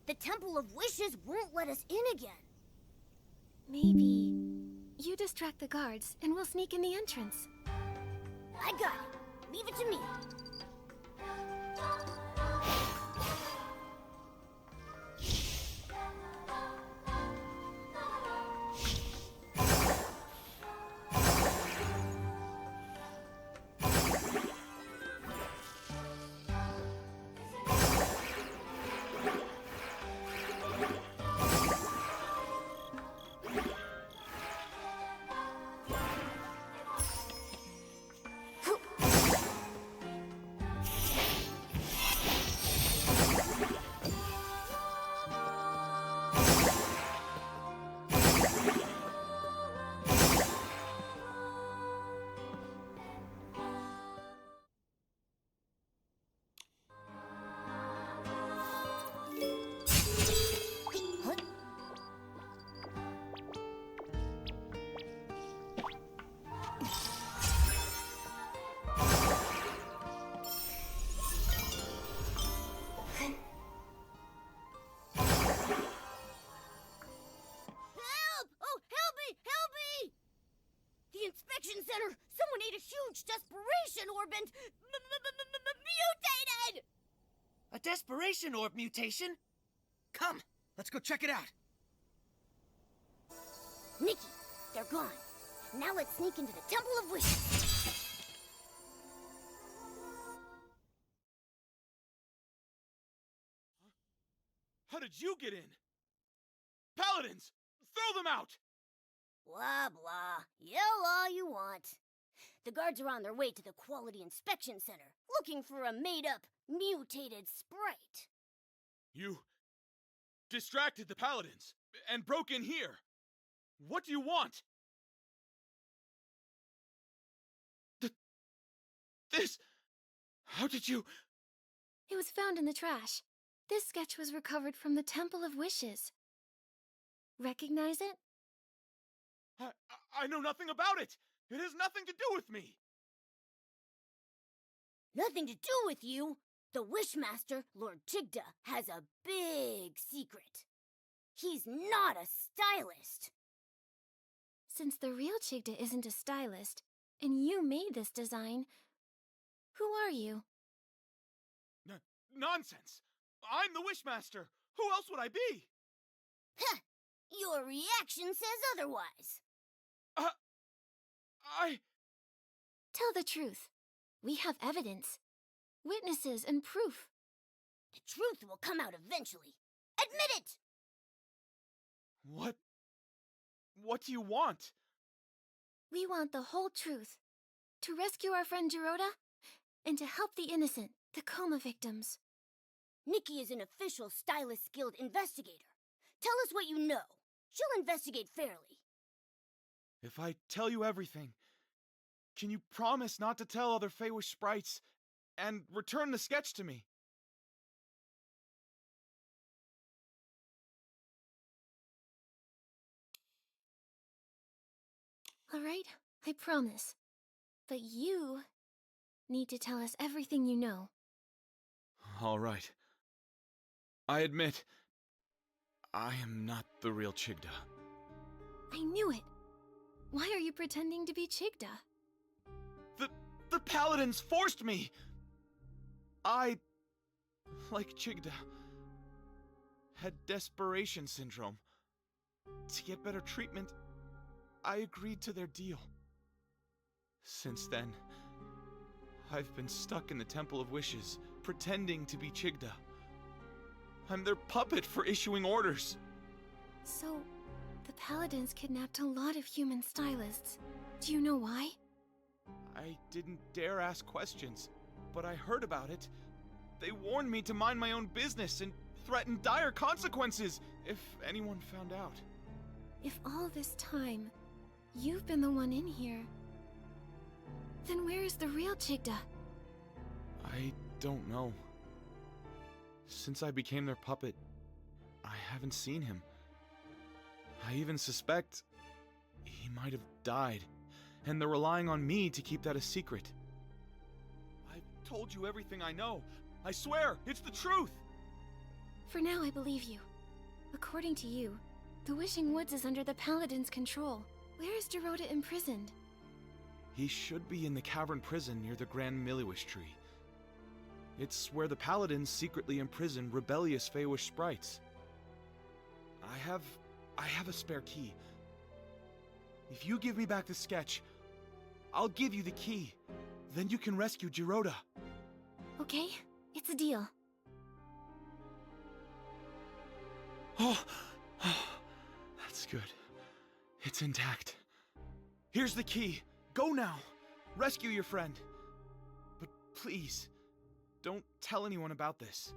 G: the Temple of Wishes won't let us in again.
K: Maybe you distract the guards and we'll sneak in the entrance.
G: I got it. Leave it to me. Center, someone ate a huge desperation orb and mutated!
E: A desperation orb mutation? Come, let's go check it out.
G: Nikki, they're gone. Now let's sneak into the Temple of Wishes.
H: How did you get in? Paladins! Throw them out!
G: Blah, blah. Yell all you want. The guards are on their way to the Quality Inspection Center, looking for a made-up, mutated sprite.
H: You distracted the Paladins and broke in here. What do you want? This... How did you...
K: It was found in the trash. This sketch was recovered from the Temple of Wishes. Recognize it?
H: I know nothing about it! It has nothing to do with me!
G: Nothing to do with you? The Wishmaster, Lord Chigda, has a big secret. He's not a stylist.
K: Since the real Chigda isn't a stylist, and you made this design, who are you?
H: Nonsense! I'm the Wishmaster! Who else would I be?
G: Heh! Your reaction says otherwise.
K: Tell the truth. We have evidence, witnesses, and proof.
G: The truth will come out eventually. Admit it!
H: What do you want?
K: We want the whole truth. To rescue our friend Geroda, and to help the innocent, the coma victims.
G: Nikki is an official Stylist Guild investigator. Tell us what you know. She'll investigate fairly.
H: If I tell you everything, can you promise not to tell other Feywish sprites and return the sketch to me?
K: All right, I promise. But you need to tell us everything you know.
H: All right. I admit, I am not the real Chigda.
K: I knew it. Why are you pretending to be Chigda?
H: The paladins forced me! I, like Chigda, had desperation syndrome. To get better treatment, I agreed to their deal. Since then, I've been stuck in the Temple of Wishes, pretending to be Chigda. I'm their puppet for issuing orders.
K: So, the Paladins kidnapped a lot of human stylists. Do you know why?
H: I didn't dare ask questions, but I heard about it. They warned me to mind my own business and threatened dire consequences if anyone found out.
K: If all this time, you've been the one in here, then where is the real Chigda?
H: I don't know. Since I became their puppet, I haven't seen him. I even suspect he might have died, and they're relying on me to keep that a secret. I've told you everything I know. I swear, it's the truth!
K: For now, I believe you. According to you, the Wishing Woods is under the Paladins' control. Where is Geroda imprisoned?
H: He should be in the cavern prison near the Grand Miliwish tree. It's where the Paladins secretly imprison rebellious Feywish sprites. I have a spare key. If you give me back the sketch, I'll give you the key. Then you can rescue Geroda.
K: Okay, it's a deal.
H: Oh, that's good. It's intact. Here's the key. Go now. Rescue your friend. But please, don't tell anyone about this.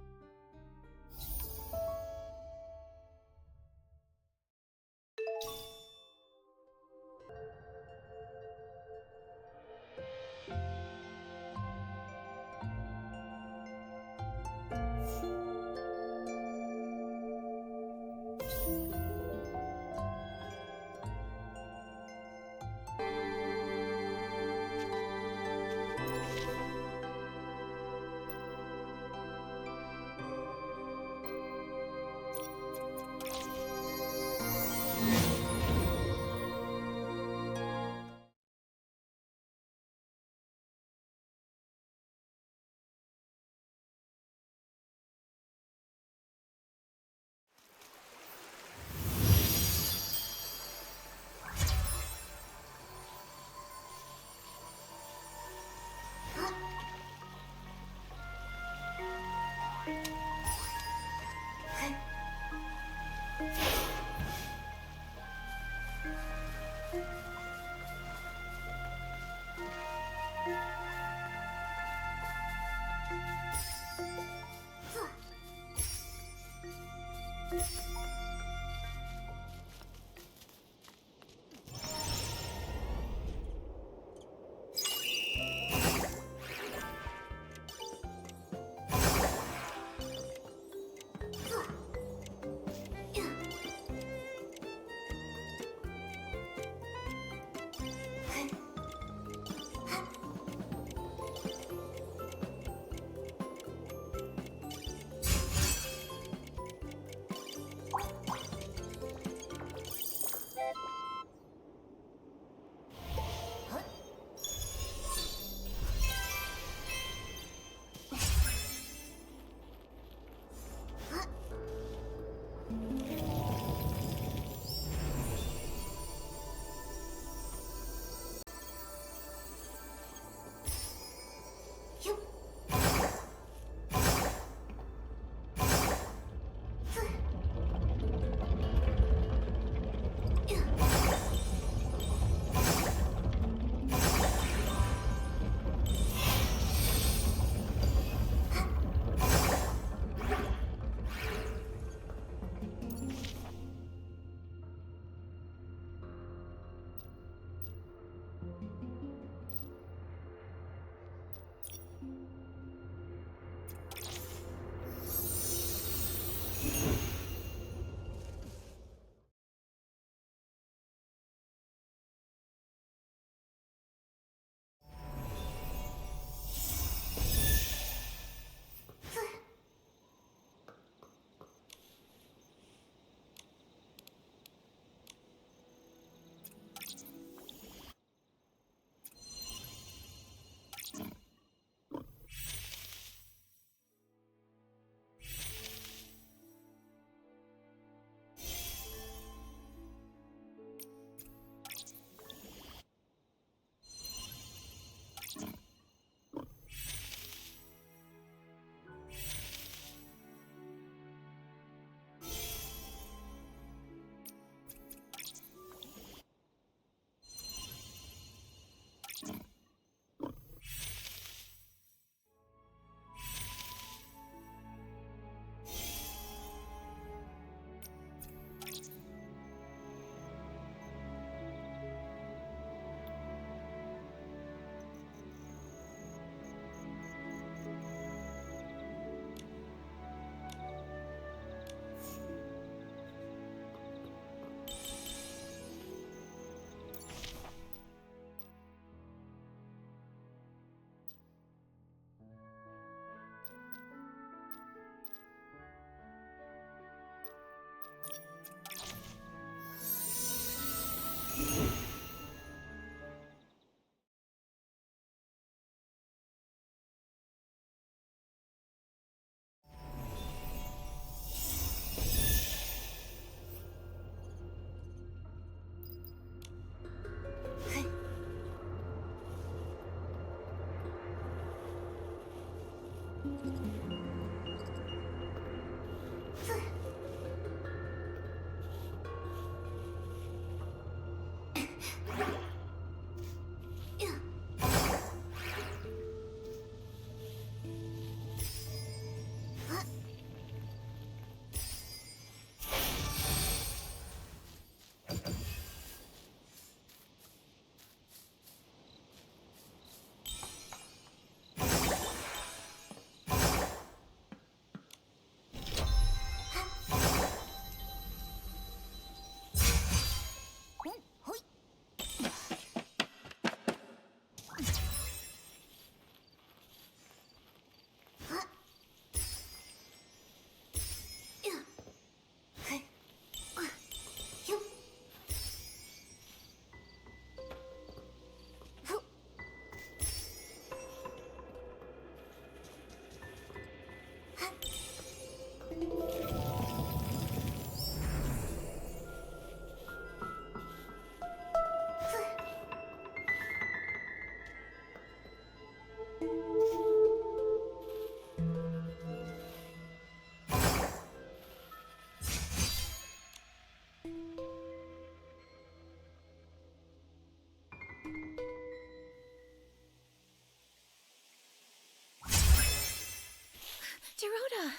K: Geruda!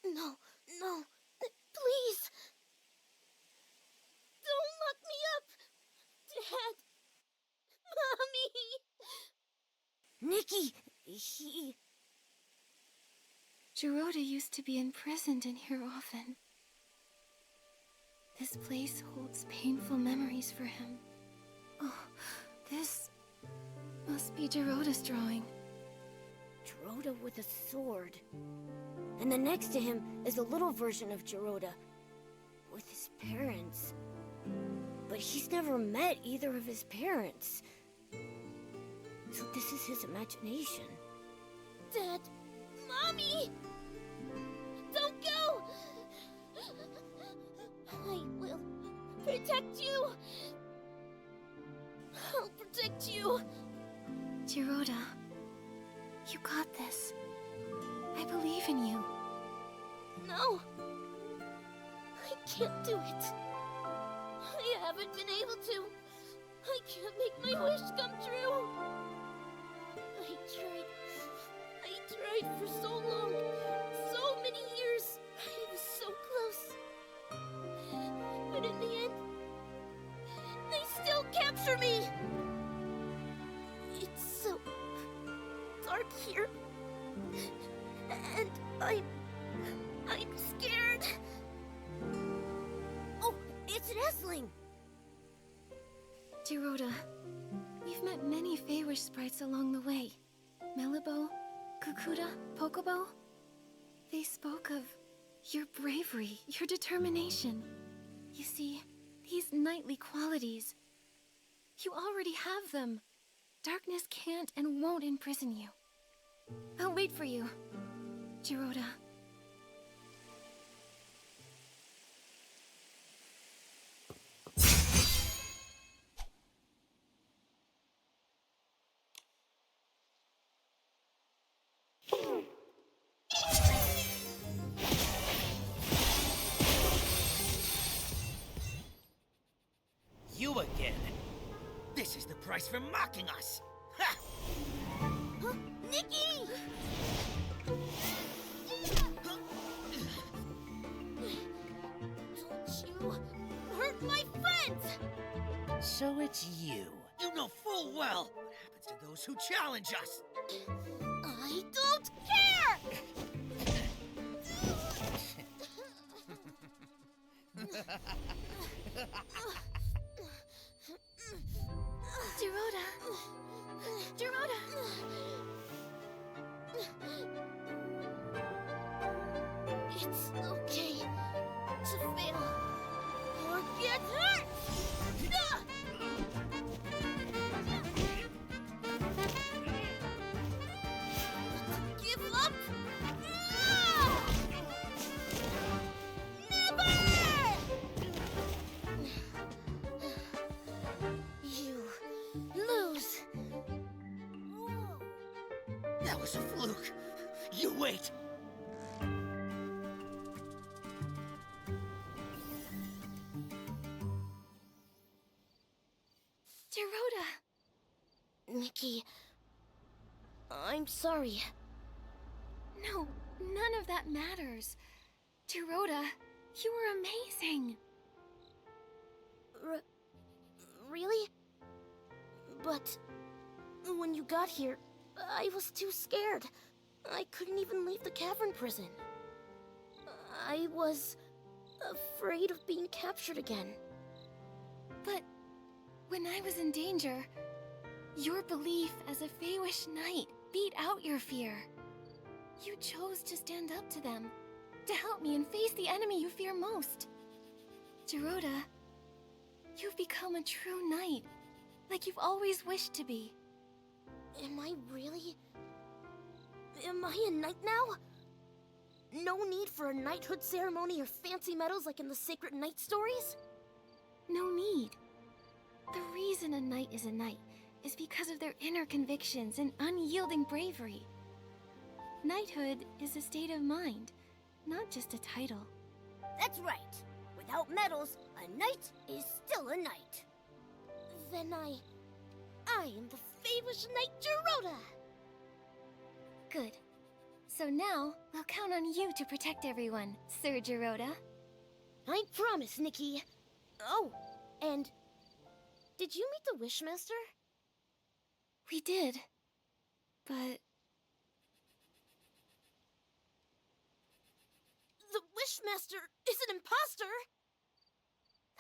G: No, no, please. Don't lock me up. Dad. Mommy. Nikki, he...
K: Geruda used to be imprisoned in here often. This place holds painful memories for him. Oh, this must be Geruda's drawing.
G: Geruda with a sword. And then next to him is a little version of Geruda with his parents. But he's never met either of his parents. So this is his imagination. Dad! Mommy! Don't go! I will protect you! I'll protect you!
K: Geruda, you got this. I believe in you.
G: No! I can't do it. I haven't been able to. I can't make my wish come true. I tried for so long. So many years. I was so close. But in the end, they still capture me. It's so dark here. And I'm scared. Oh, it's an Essling.
K: Geruda, we've met many Feywish sprites along the way. Melibo, Kukuda, Pokobo. They spoke of your bravery, your determination. You see, these knightly qualities, you already have them. Darkness can't and won't imprison you. I'll wait for you, Geruda.
L: You again? This is the price for mocking us! Ha!
G: Huh? Nikki! Don't you hurt my friends!
L: So it's you. You know full well what happens to those who challenge us.
G: I don't care!
K: Geruda! Geruda!
G: It's okay to fail or get hurt! Give up? Never! You lose.
L: That was a fluke. You wait.
K: Gerota!
G: Nikki, I'm sorry.
K: No, none of that matters. Gerota, you were amazing.
G: Really? But when you got here, I was too scared. I couldn't even leave the cavern prison. I was afraid of being captured again.
K: But when I was in danger, your belief as a Feywish knight beat out your fear. You chose to stand up to them, to help me and face the enemy you fear most. Gerota, you've become a true knight, like you've always wished to be.
G: Am I really? Am I a knight now? No need for a knighthood ceremony or fancy medals like in the sacred knight stories?
K: No need. The reason a knight is a knight is because of their inner convictions and unyielding bravery. Knighthood is a state of mind, not just a title.
G: That's right. Without medals, a knight is still a knight. Then I am the Feywish Knight Gerota!
K: Good. So now, we'll count on you to protect everyone, Sir Gerota.
G: I promise, Nikki. Oh, and did you meet the Wishmaster?
K: We did, but...
G: The Wishmaster is an imposter!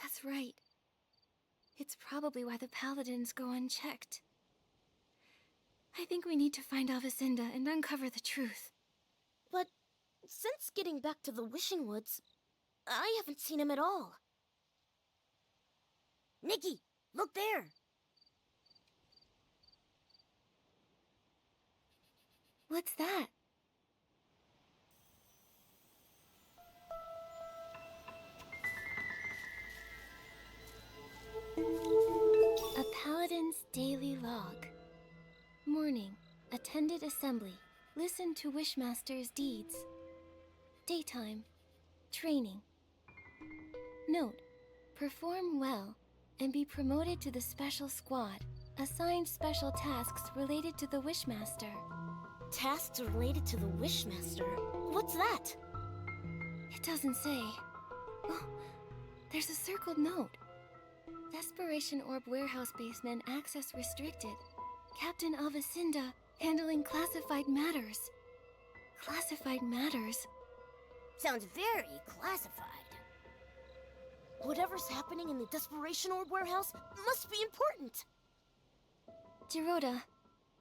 K: That's right. It's probably why the Paladins go unchecked. I think we need to find Avicenda and uncover the truth.
G: But since getting back to the Wishing Woods, I haven't seen him at all. Nikki, look there!
K: What's that? A Paladin's Daily Log. Morning. Attended assembly. Listened to Wishmaster's deeds. Daytime. Training. Note. Perform well and be promoted to the special squad. Assigned special tasks related to the Wishmaster.
G: Tasks related to the Wishmaster? What's that?
K: It doesn't say. Oh, there's a circled note. Desperation Orb Warehouse Basement access restricted. Captain Avicenda handling classified matters. Classified matters?
G: Sounds very classified. Whatever's happening in the Desperation Orb Warehouse must be important.
K: Gerota,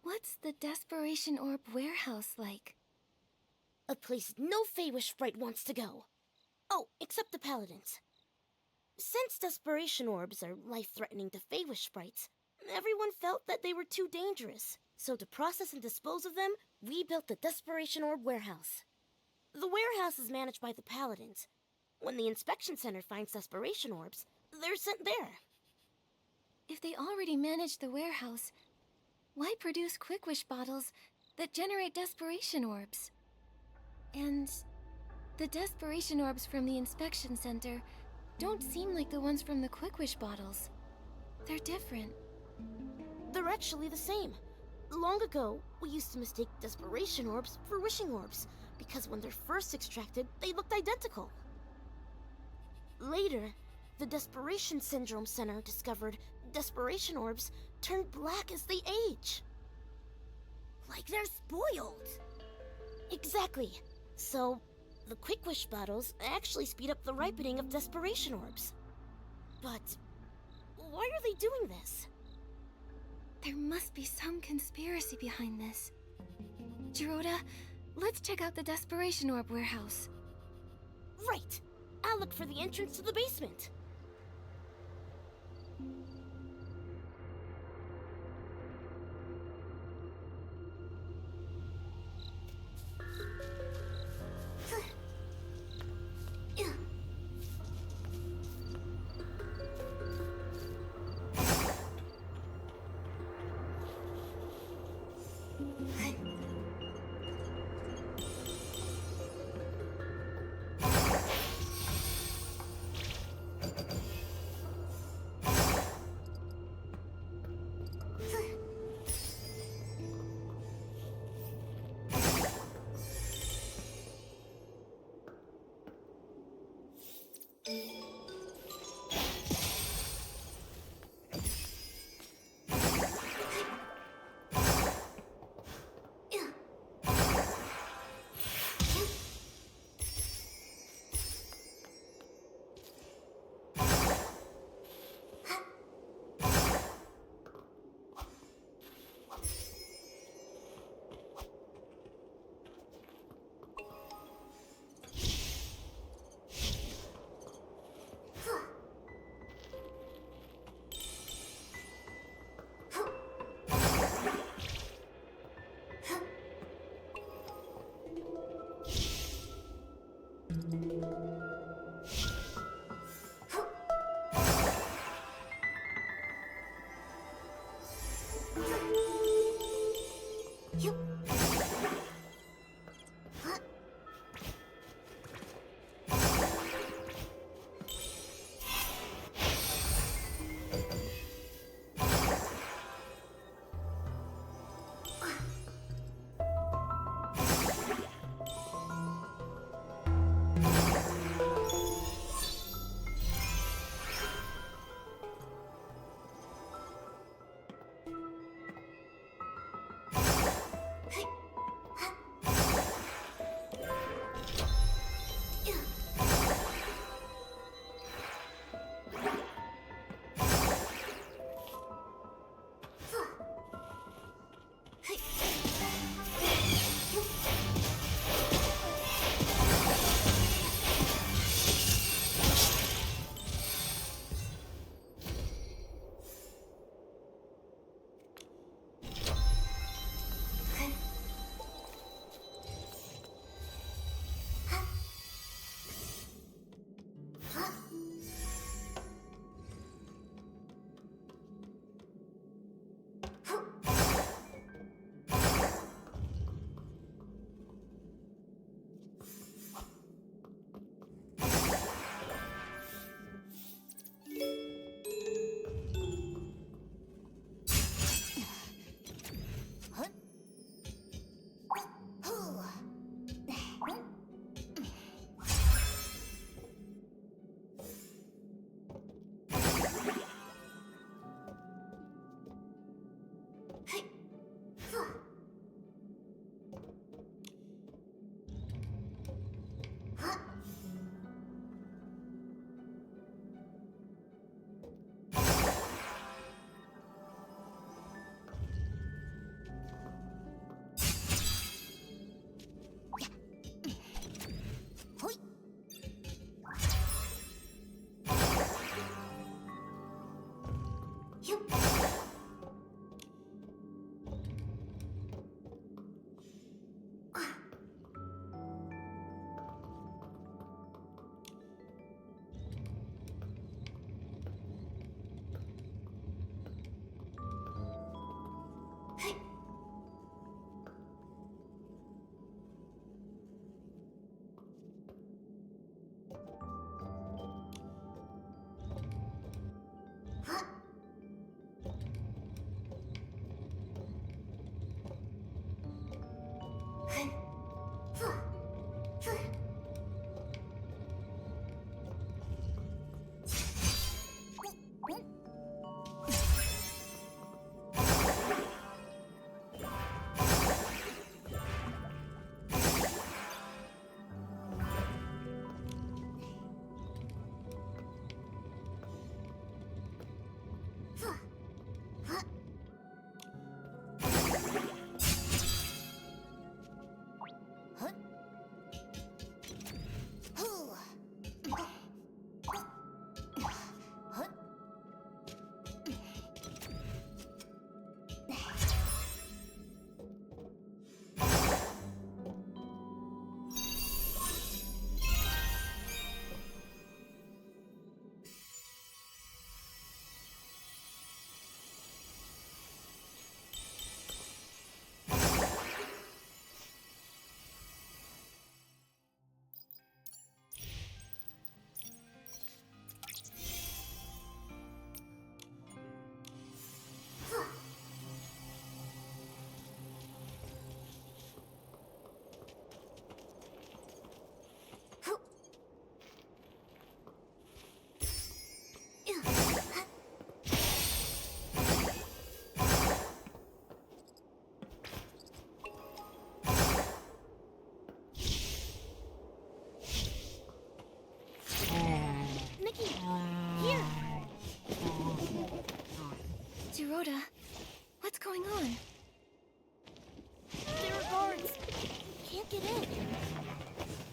K: what's the Desperation Orb Warehouse like?
G: A place no Feywish sprite wants to go. Oh, except the Paladins. Since Desperation Orbs are life-threatening to Feywish sprites, everyone felt that they were too dangerous. So to process and dispose of them, we built the Desperation Orb Warehouse. The warehouse is managed by the Paladins. When the inspection center finds Desperation Orbs, they're sent there.
K: If they already manage the warehouse, why produce Quick Wish bottles that generate Desperation Orbs? And the Desperation Orbs from the inspection center don't seem like the ones from the Quick Wish bottles. They're different.
G: They're actually the same. Long ago, we used to mistake Desperation Orbs for Wishing Orbs, because when they're first extracted, they looked identical. Later, the Desperation Syndrome Center discovered Desperation Orbs turn black as they age. Like they're spoiled. Exactly. So, the Quick Wish bottles actually speed up the ripening of Desperation Orbs. But why are they doing this?
K: There must be some conspiracy behind this. Gerota, let's check out the Desperation Orb Warehouse.
G: Right! I'll look for the entrance to the basement.
K: Dorota. What's going on?
G: There are guards. Can't get in.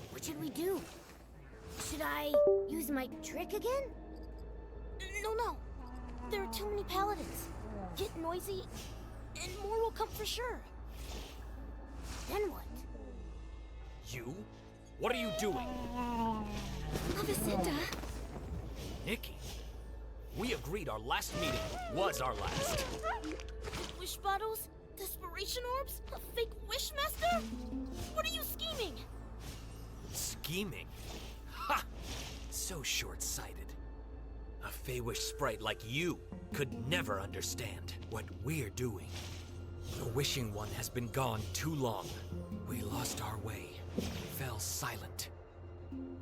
G: What should we do? Should I use my trick again?
C: No. There are too many paladins. Get noisy, and more will come for sure.
G: Then what?
M: You? What are you doing?
K: Lavicinda?
M: Nikki, we agreed our last meeting was our last.
C: Wish bottles? Desperation orbs? A fake wishmaster? What are you scheming?
M: Scheming? Ha! So short-sighted. A Feywish sprite like you could never understand what we're doing. The Wishing One has been gone too long. We lost our way, fell silent.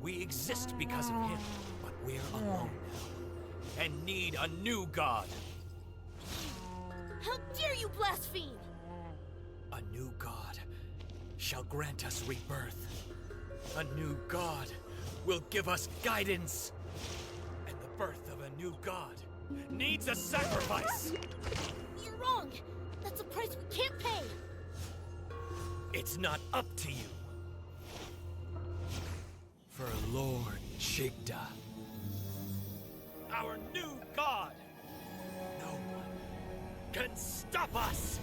M: We exist because of him, but we're alone now, and need a new god.
C: How dare you blaspheme!
M: A new god shall grant us rebirth. A new god will give us guidance. And the birth of a new god needs a sacrifice.
C: You're wrong! That's a price we can't pay!
M: It's not up to you. For Lord Chigda, our new god, no one can stop us!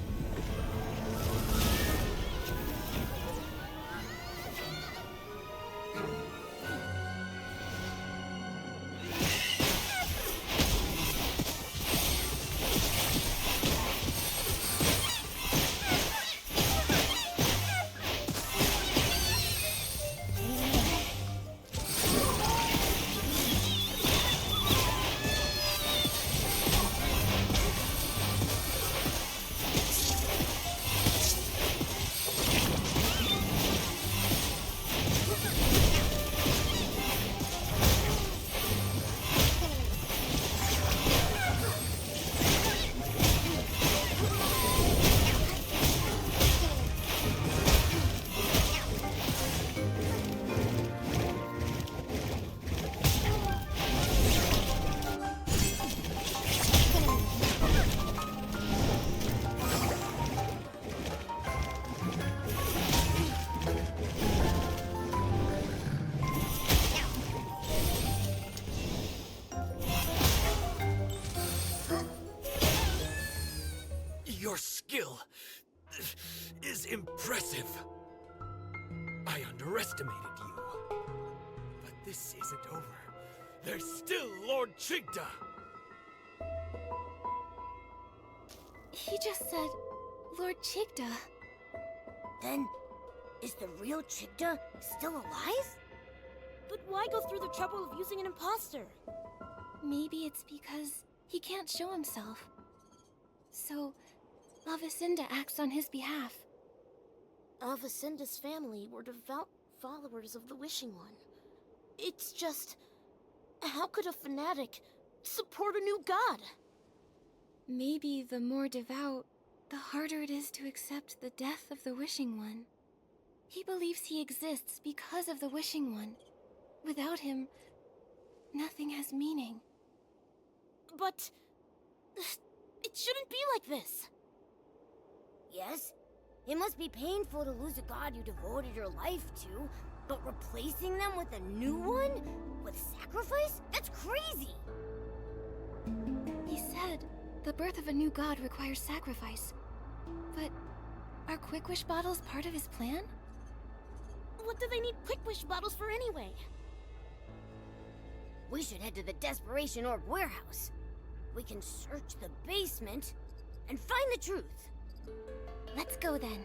M: Your skill is impressive. I underestimated you. But this isn't over. There's still Lord Chigda.
K: He just said Lord Chigda.
G: Then, is the real Chigda still alive?
C: But why go through the trouble of using an imposter?
K: Maybe it's because he can't show himself. So, Lavicinda acts on his behalf.
C: Lavicinda's family were devout followers of the Wishing One. It's just... how could a fanatic support a new god?
K: Maybe the more devout, the harder it is to accept the death of the Wishing One. He believes he exists because of the Wishing One. Without him, nothing has meaning.
C: But... it shouldn't be like this.
G: Yes, it must be painful to lose a god you devoted your life to, but replacing them with a new one? With sacrifice? That's crazy!
K: He said the birth of a new god requires sacrifice. But are Quick Wish bottles part of his plan?
C: What do they need Quick Wish bottles for anyway?
G: We should head to the Desperation Orb warehouse. We can search the basement and find the truth.
K: Let's go then.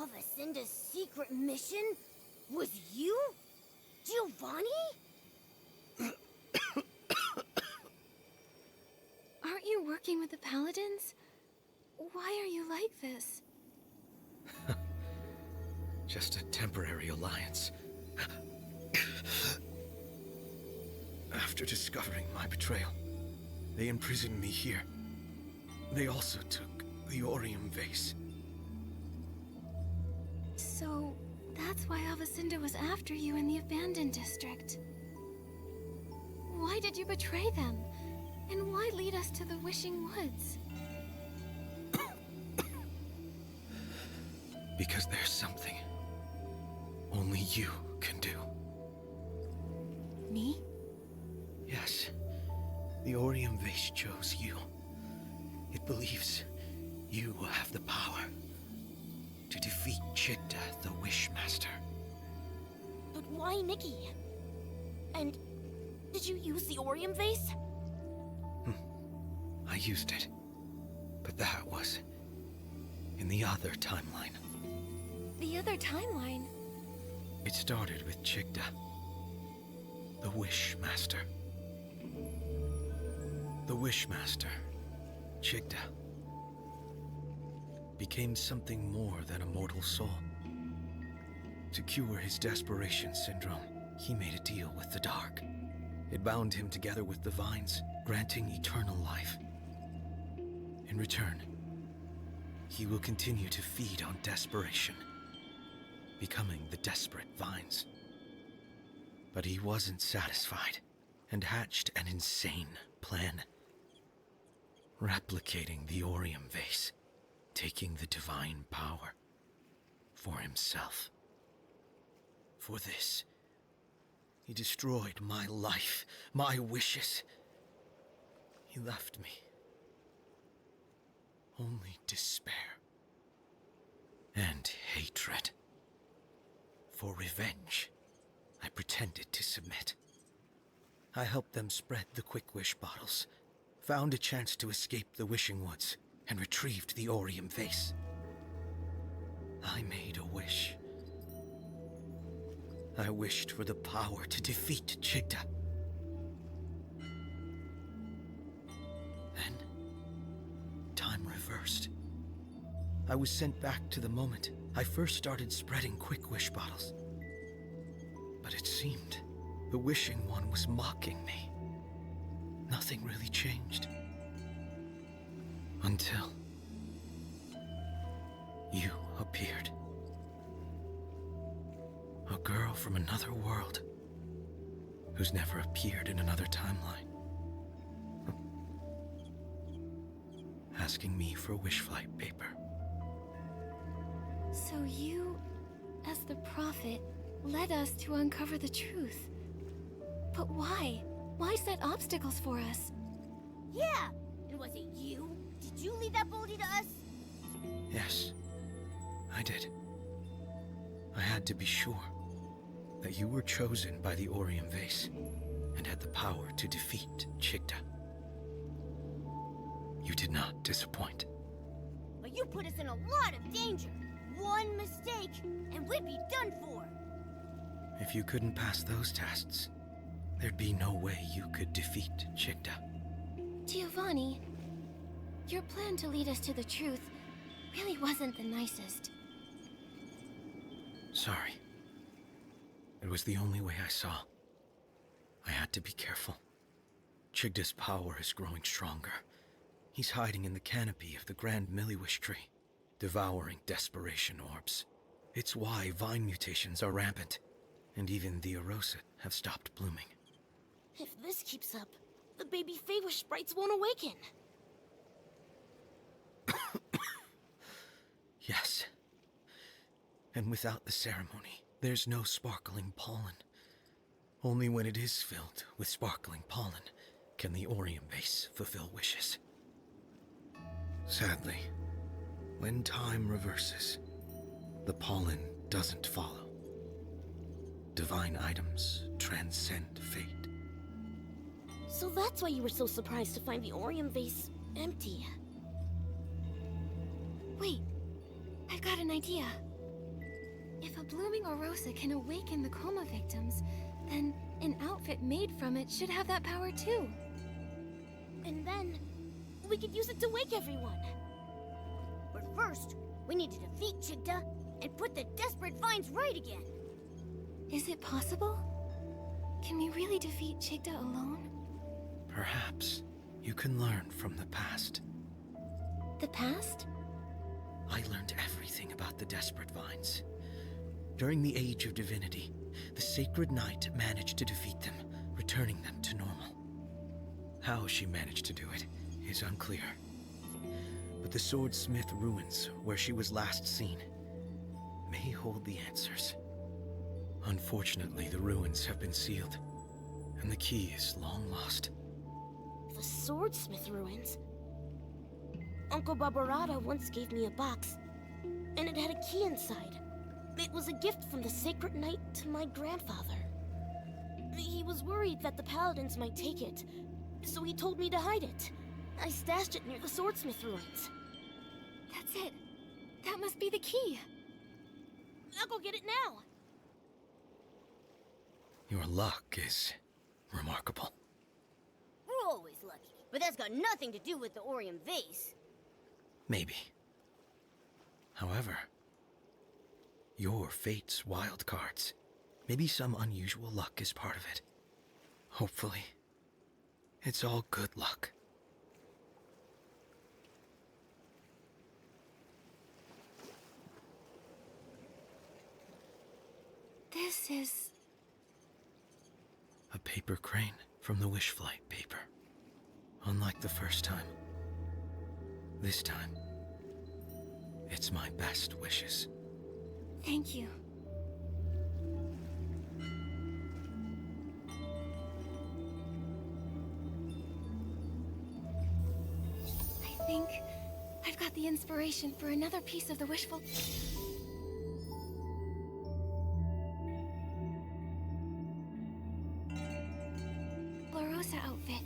G: Avacinda's secret mission was you? Giovanni?
K: Aren't you working with the Paladins? Why are you like this?
L: Just a temporary alliance. After discovering my betrayal, they imprisoned me here. They also took the Orium vase.
K: So, that's why Avacinda was after you in the abandoned district. Why did you betray them? And why lead us to the Wishing Woods?
L: Because there's something only you can do.
K: Me?
L: Yes. The Orium vase chose you. It believes you will have the power to defeat Chigda, the Wishmaster.
G: But why Nikki? And did you use the Orium vase?
L: I used it. But that was in the other timeline.
K: The other timeline?
L: It started with Chigda, the Wishmaster. The Wishmaster, Chigda, became something more than a mortal soul. To cure his desperation syndrome, he made a deal with the Dark. It bound him together with the vines, granting eternal life. In return, he will continue to feed on desperation, becoming the desperate vines. But he wasn't satisfied, and hatched an insane plan. Replicating the Orium vase, taking the divine power for himself. For this, he destroyed my life, my wishes. He left me only despair and hatred. For revenge, I pretended to submit. I helped them spread the Quick Wish bottles, found a chance to escape the Wishing Woods, and retrieved the Orium vase. I made a wish. I wished for the power to defeat Chigda. Then, time reversed. I was sent back to the moment I first started spreading Quick Wish bottles. But it seemed the Wishing One was mocking me. Nothing really changed. Until you appeared. A girl from another world who's never appeared in another timeline. Asking me for wish flight paper.
K: So you, as the prophet, led us to uncover the truth. But why? Why set obstacles for us?
G: Yeah! And was it you? Did you lead that boldy to us?
L: Yes, I did. I had to be sure that you were chosen by the Orium vase and had the power to defeat Chigda. You did not disappoint.
G: But you put us in a lot of danger. One mistake, and we'd be done for.
L: If you couldn't pass those tests, there'd be no way you could defeat Chigda.
K: Giovanni, your plan to lead us to the truth really wasn't the nicest.
L: Sorry. It was the only way I saw. I had to be careful. Chigda's power is growing stronger. He's hiding in the canopy of the Grand Milliwish tree, devouring desperation orbs. It's why vine mutations are rampant, and even the Erosit have stopped blooming.
G: If this keeps up, the baby Feywish sprites won't awaken.
L: Yes. And without the ceremony, there's no sparkling pollen. Only when it is filled with sparkling pollen can the Orium vase fulfill wishes. Sadly, when time reverses, the pollen doesn't follow. Divine items transcend fate.
G: So that's why you were so surprised to find the Orium vase empty.
K: Wait, I've got an idea. If a blooming Orosa can awaken the coma victims, then an outfit made from it should have that power too.
G: And then, we could use it to wake everyone. But first, we need to defeat Chigda and put the desperate vines right again.
K: Is it possible? Can we really defeat Chigda alone?
L: Perhaps you can learn from the past.
K: The past?
L: I learned everything about the desperate vines. During the Age of Divinity, the Sacred Knight managed to defeat them, returning them to normal. How she managed to do it is unclear. But the Swordsmith ruins, where she was last seen, may hold the answers. Unfortunately, the ruins have been sealed, and the key is long lost.
G: The Swordsmith ruins? Uncle Barbarata once gave me a box, and it had a key inside. It was a gift from the Sacred Knight to my grandfather. He was worried that the Paladins might take it, so he told me to hide it. I stashed it near the Swordsmith ruins.
K: That's it. That must be the key.
G: I'll go get it now.
L: Your luck is remarkable.
G: We're always lucky, but that's got nothing to do with the Orium vase.
L: Maybe. However, your fate's wild cards. Maybe some unusual luck is part of it. Hopefully, it's all good luck.
K: This is...
L: A paper crane from the wish flight paper. Unlike the first time, this time, it's my best wishes.
K: Thank you. I think I've got the inspiration for another piece of the wishful... LaRosa outfit.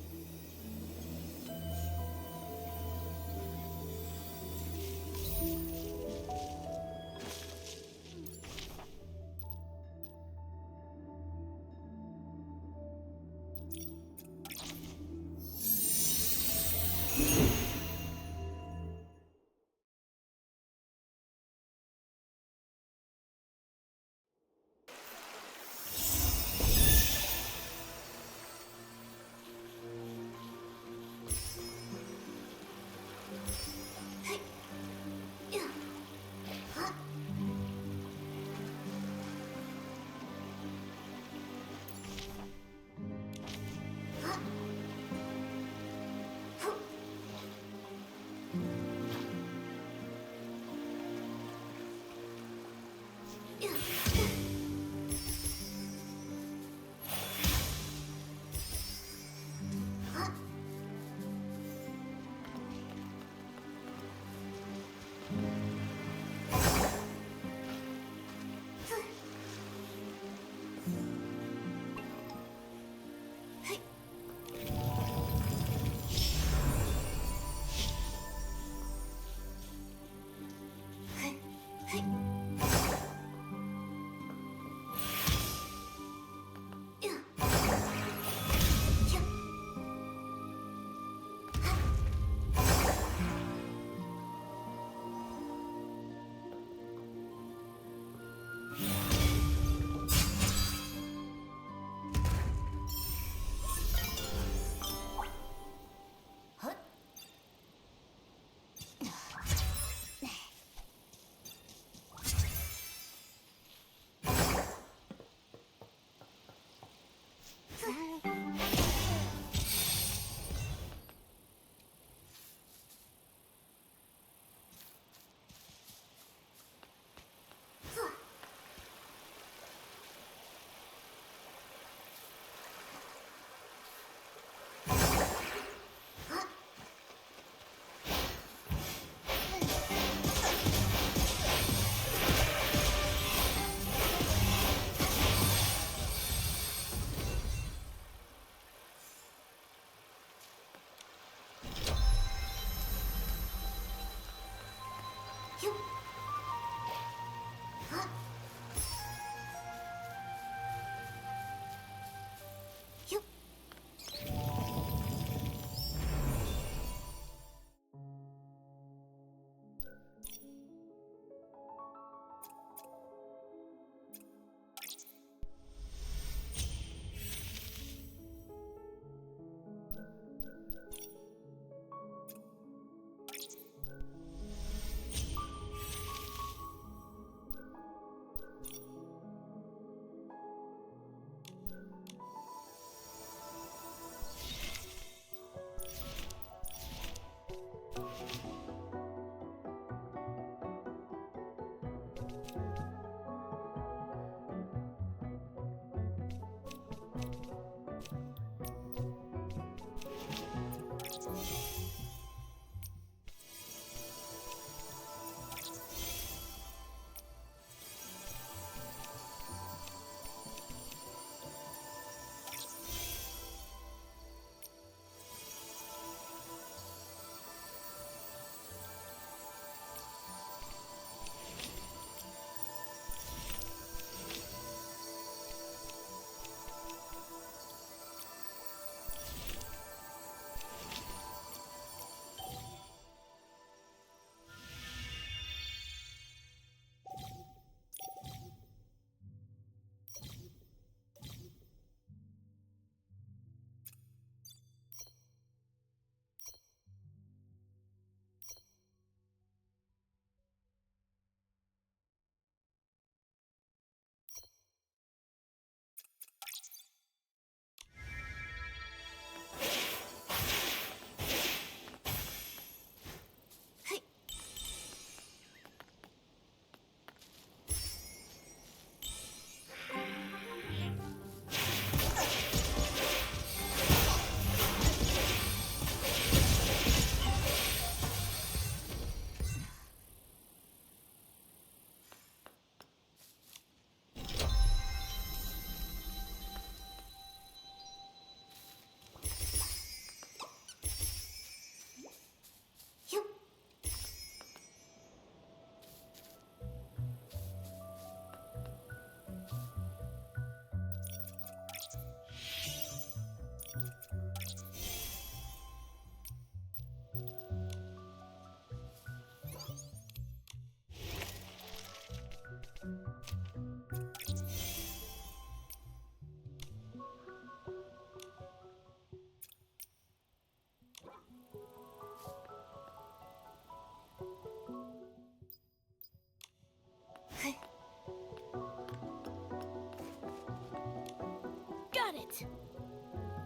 G: Got it!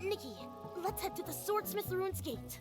G: Nikki, let's head to the Swordsmith Ruins Gate.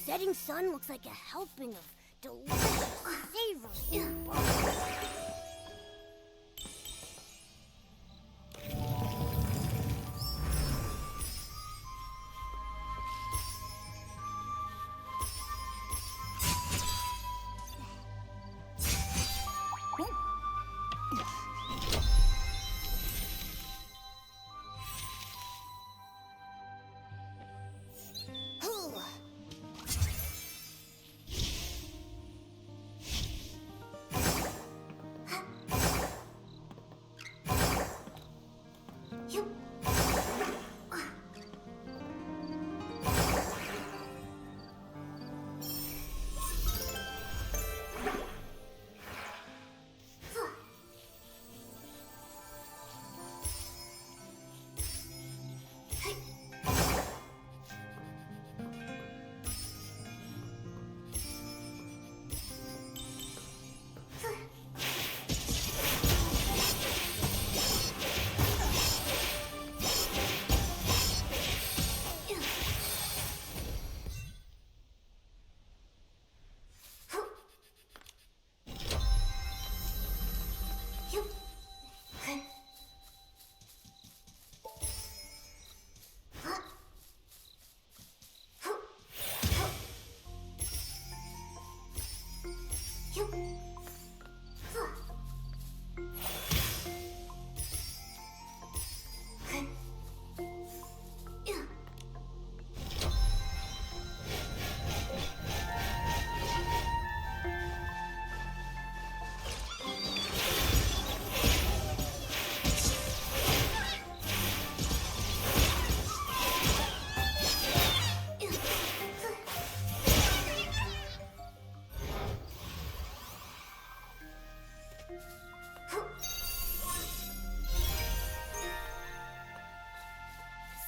G: setting sun looks like a helping of delicious, savory bubbles.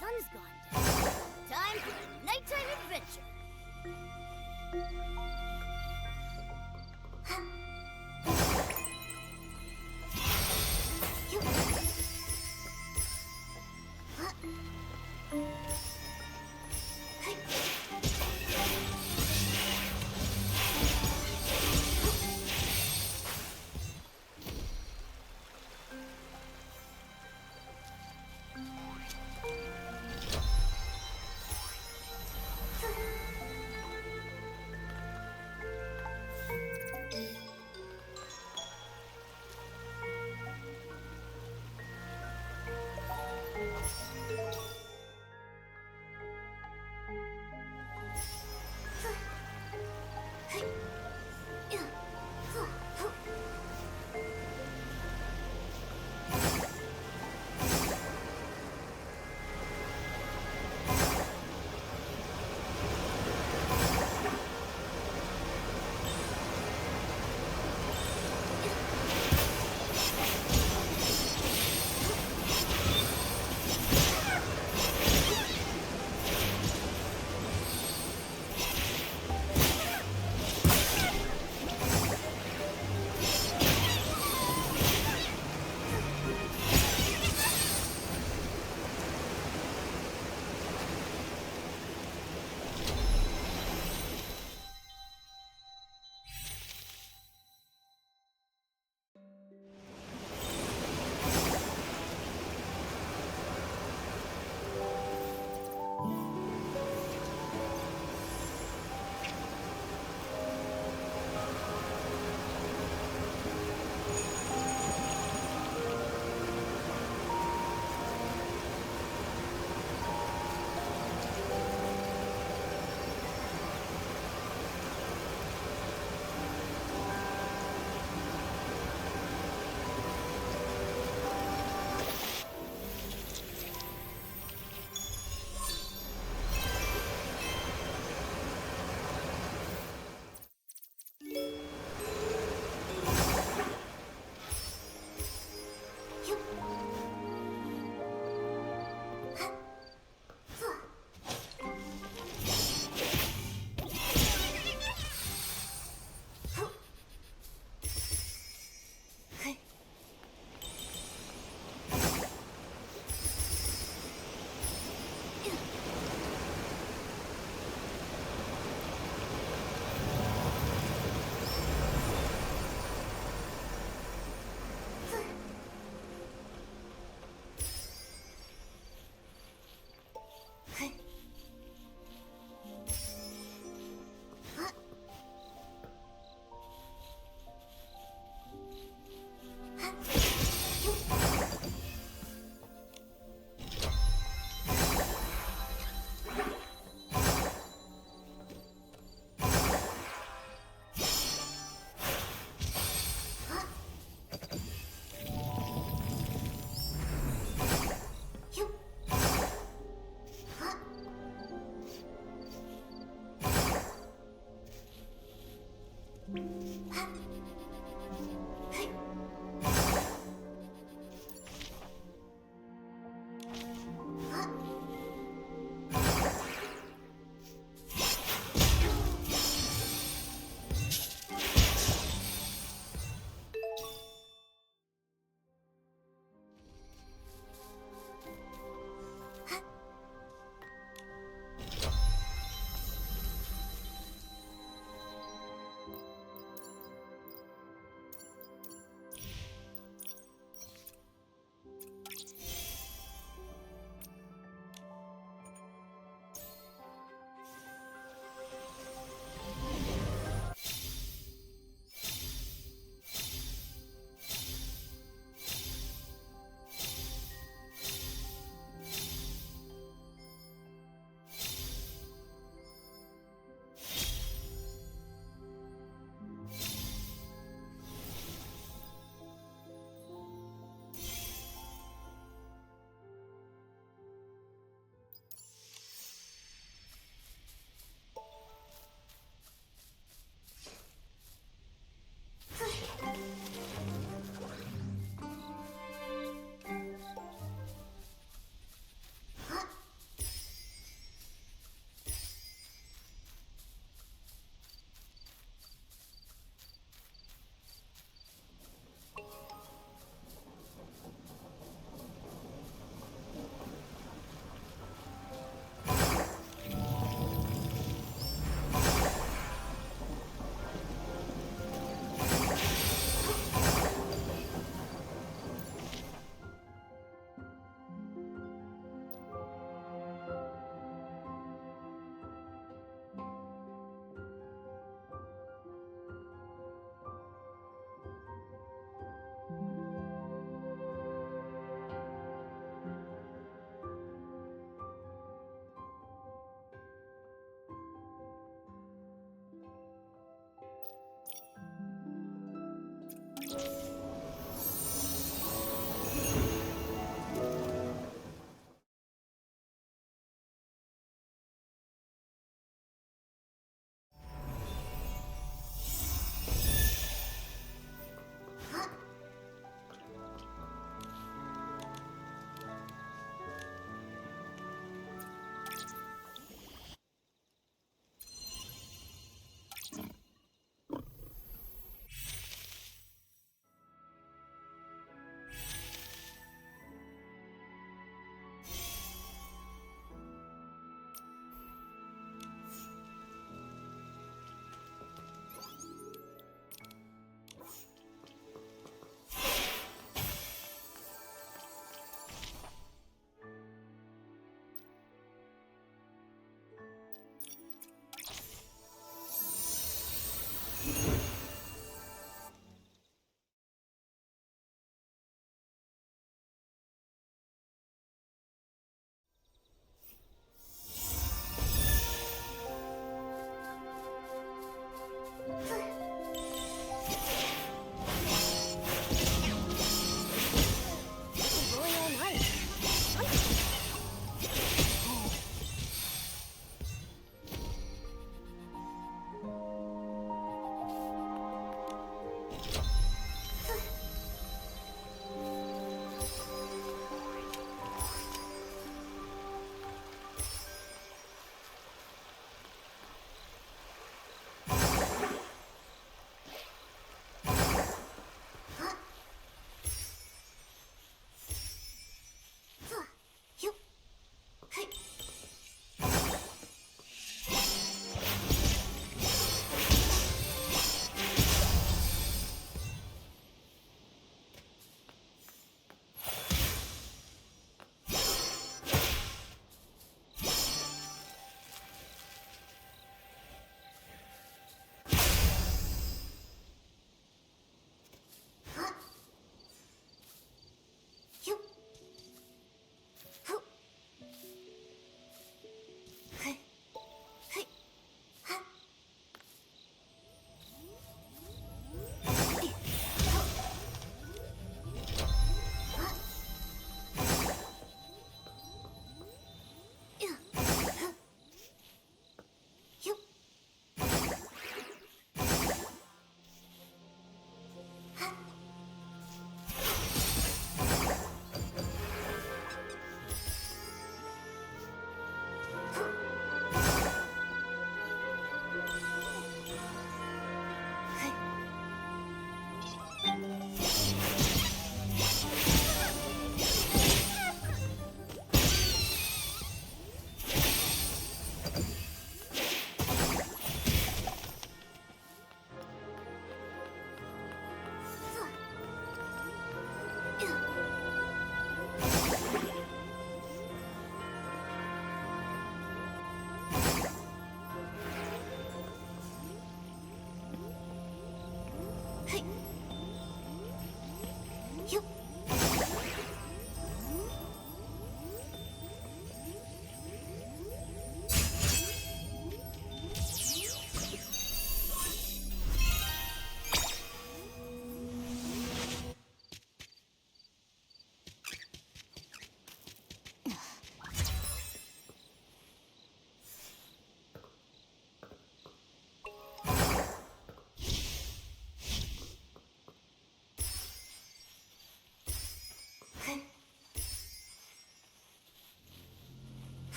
G: Sun's gone down. Time for a nighttime adventure.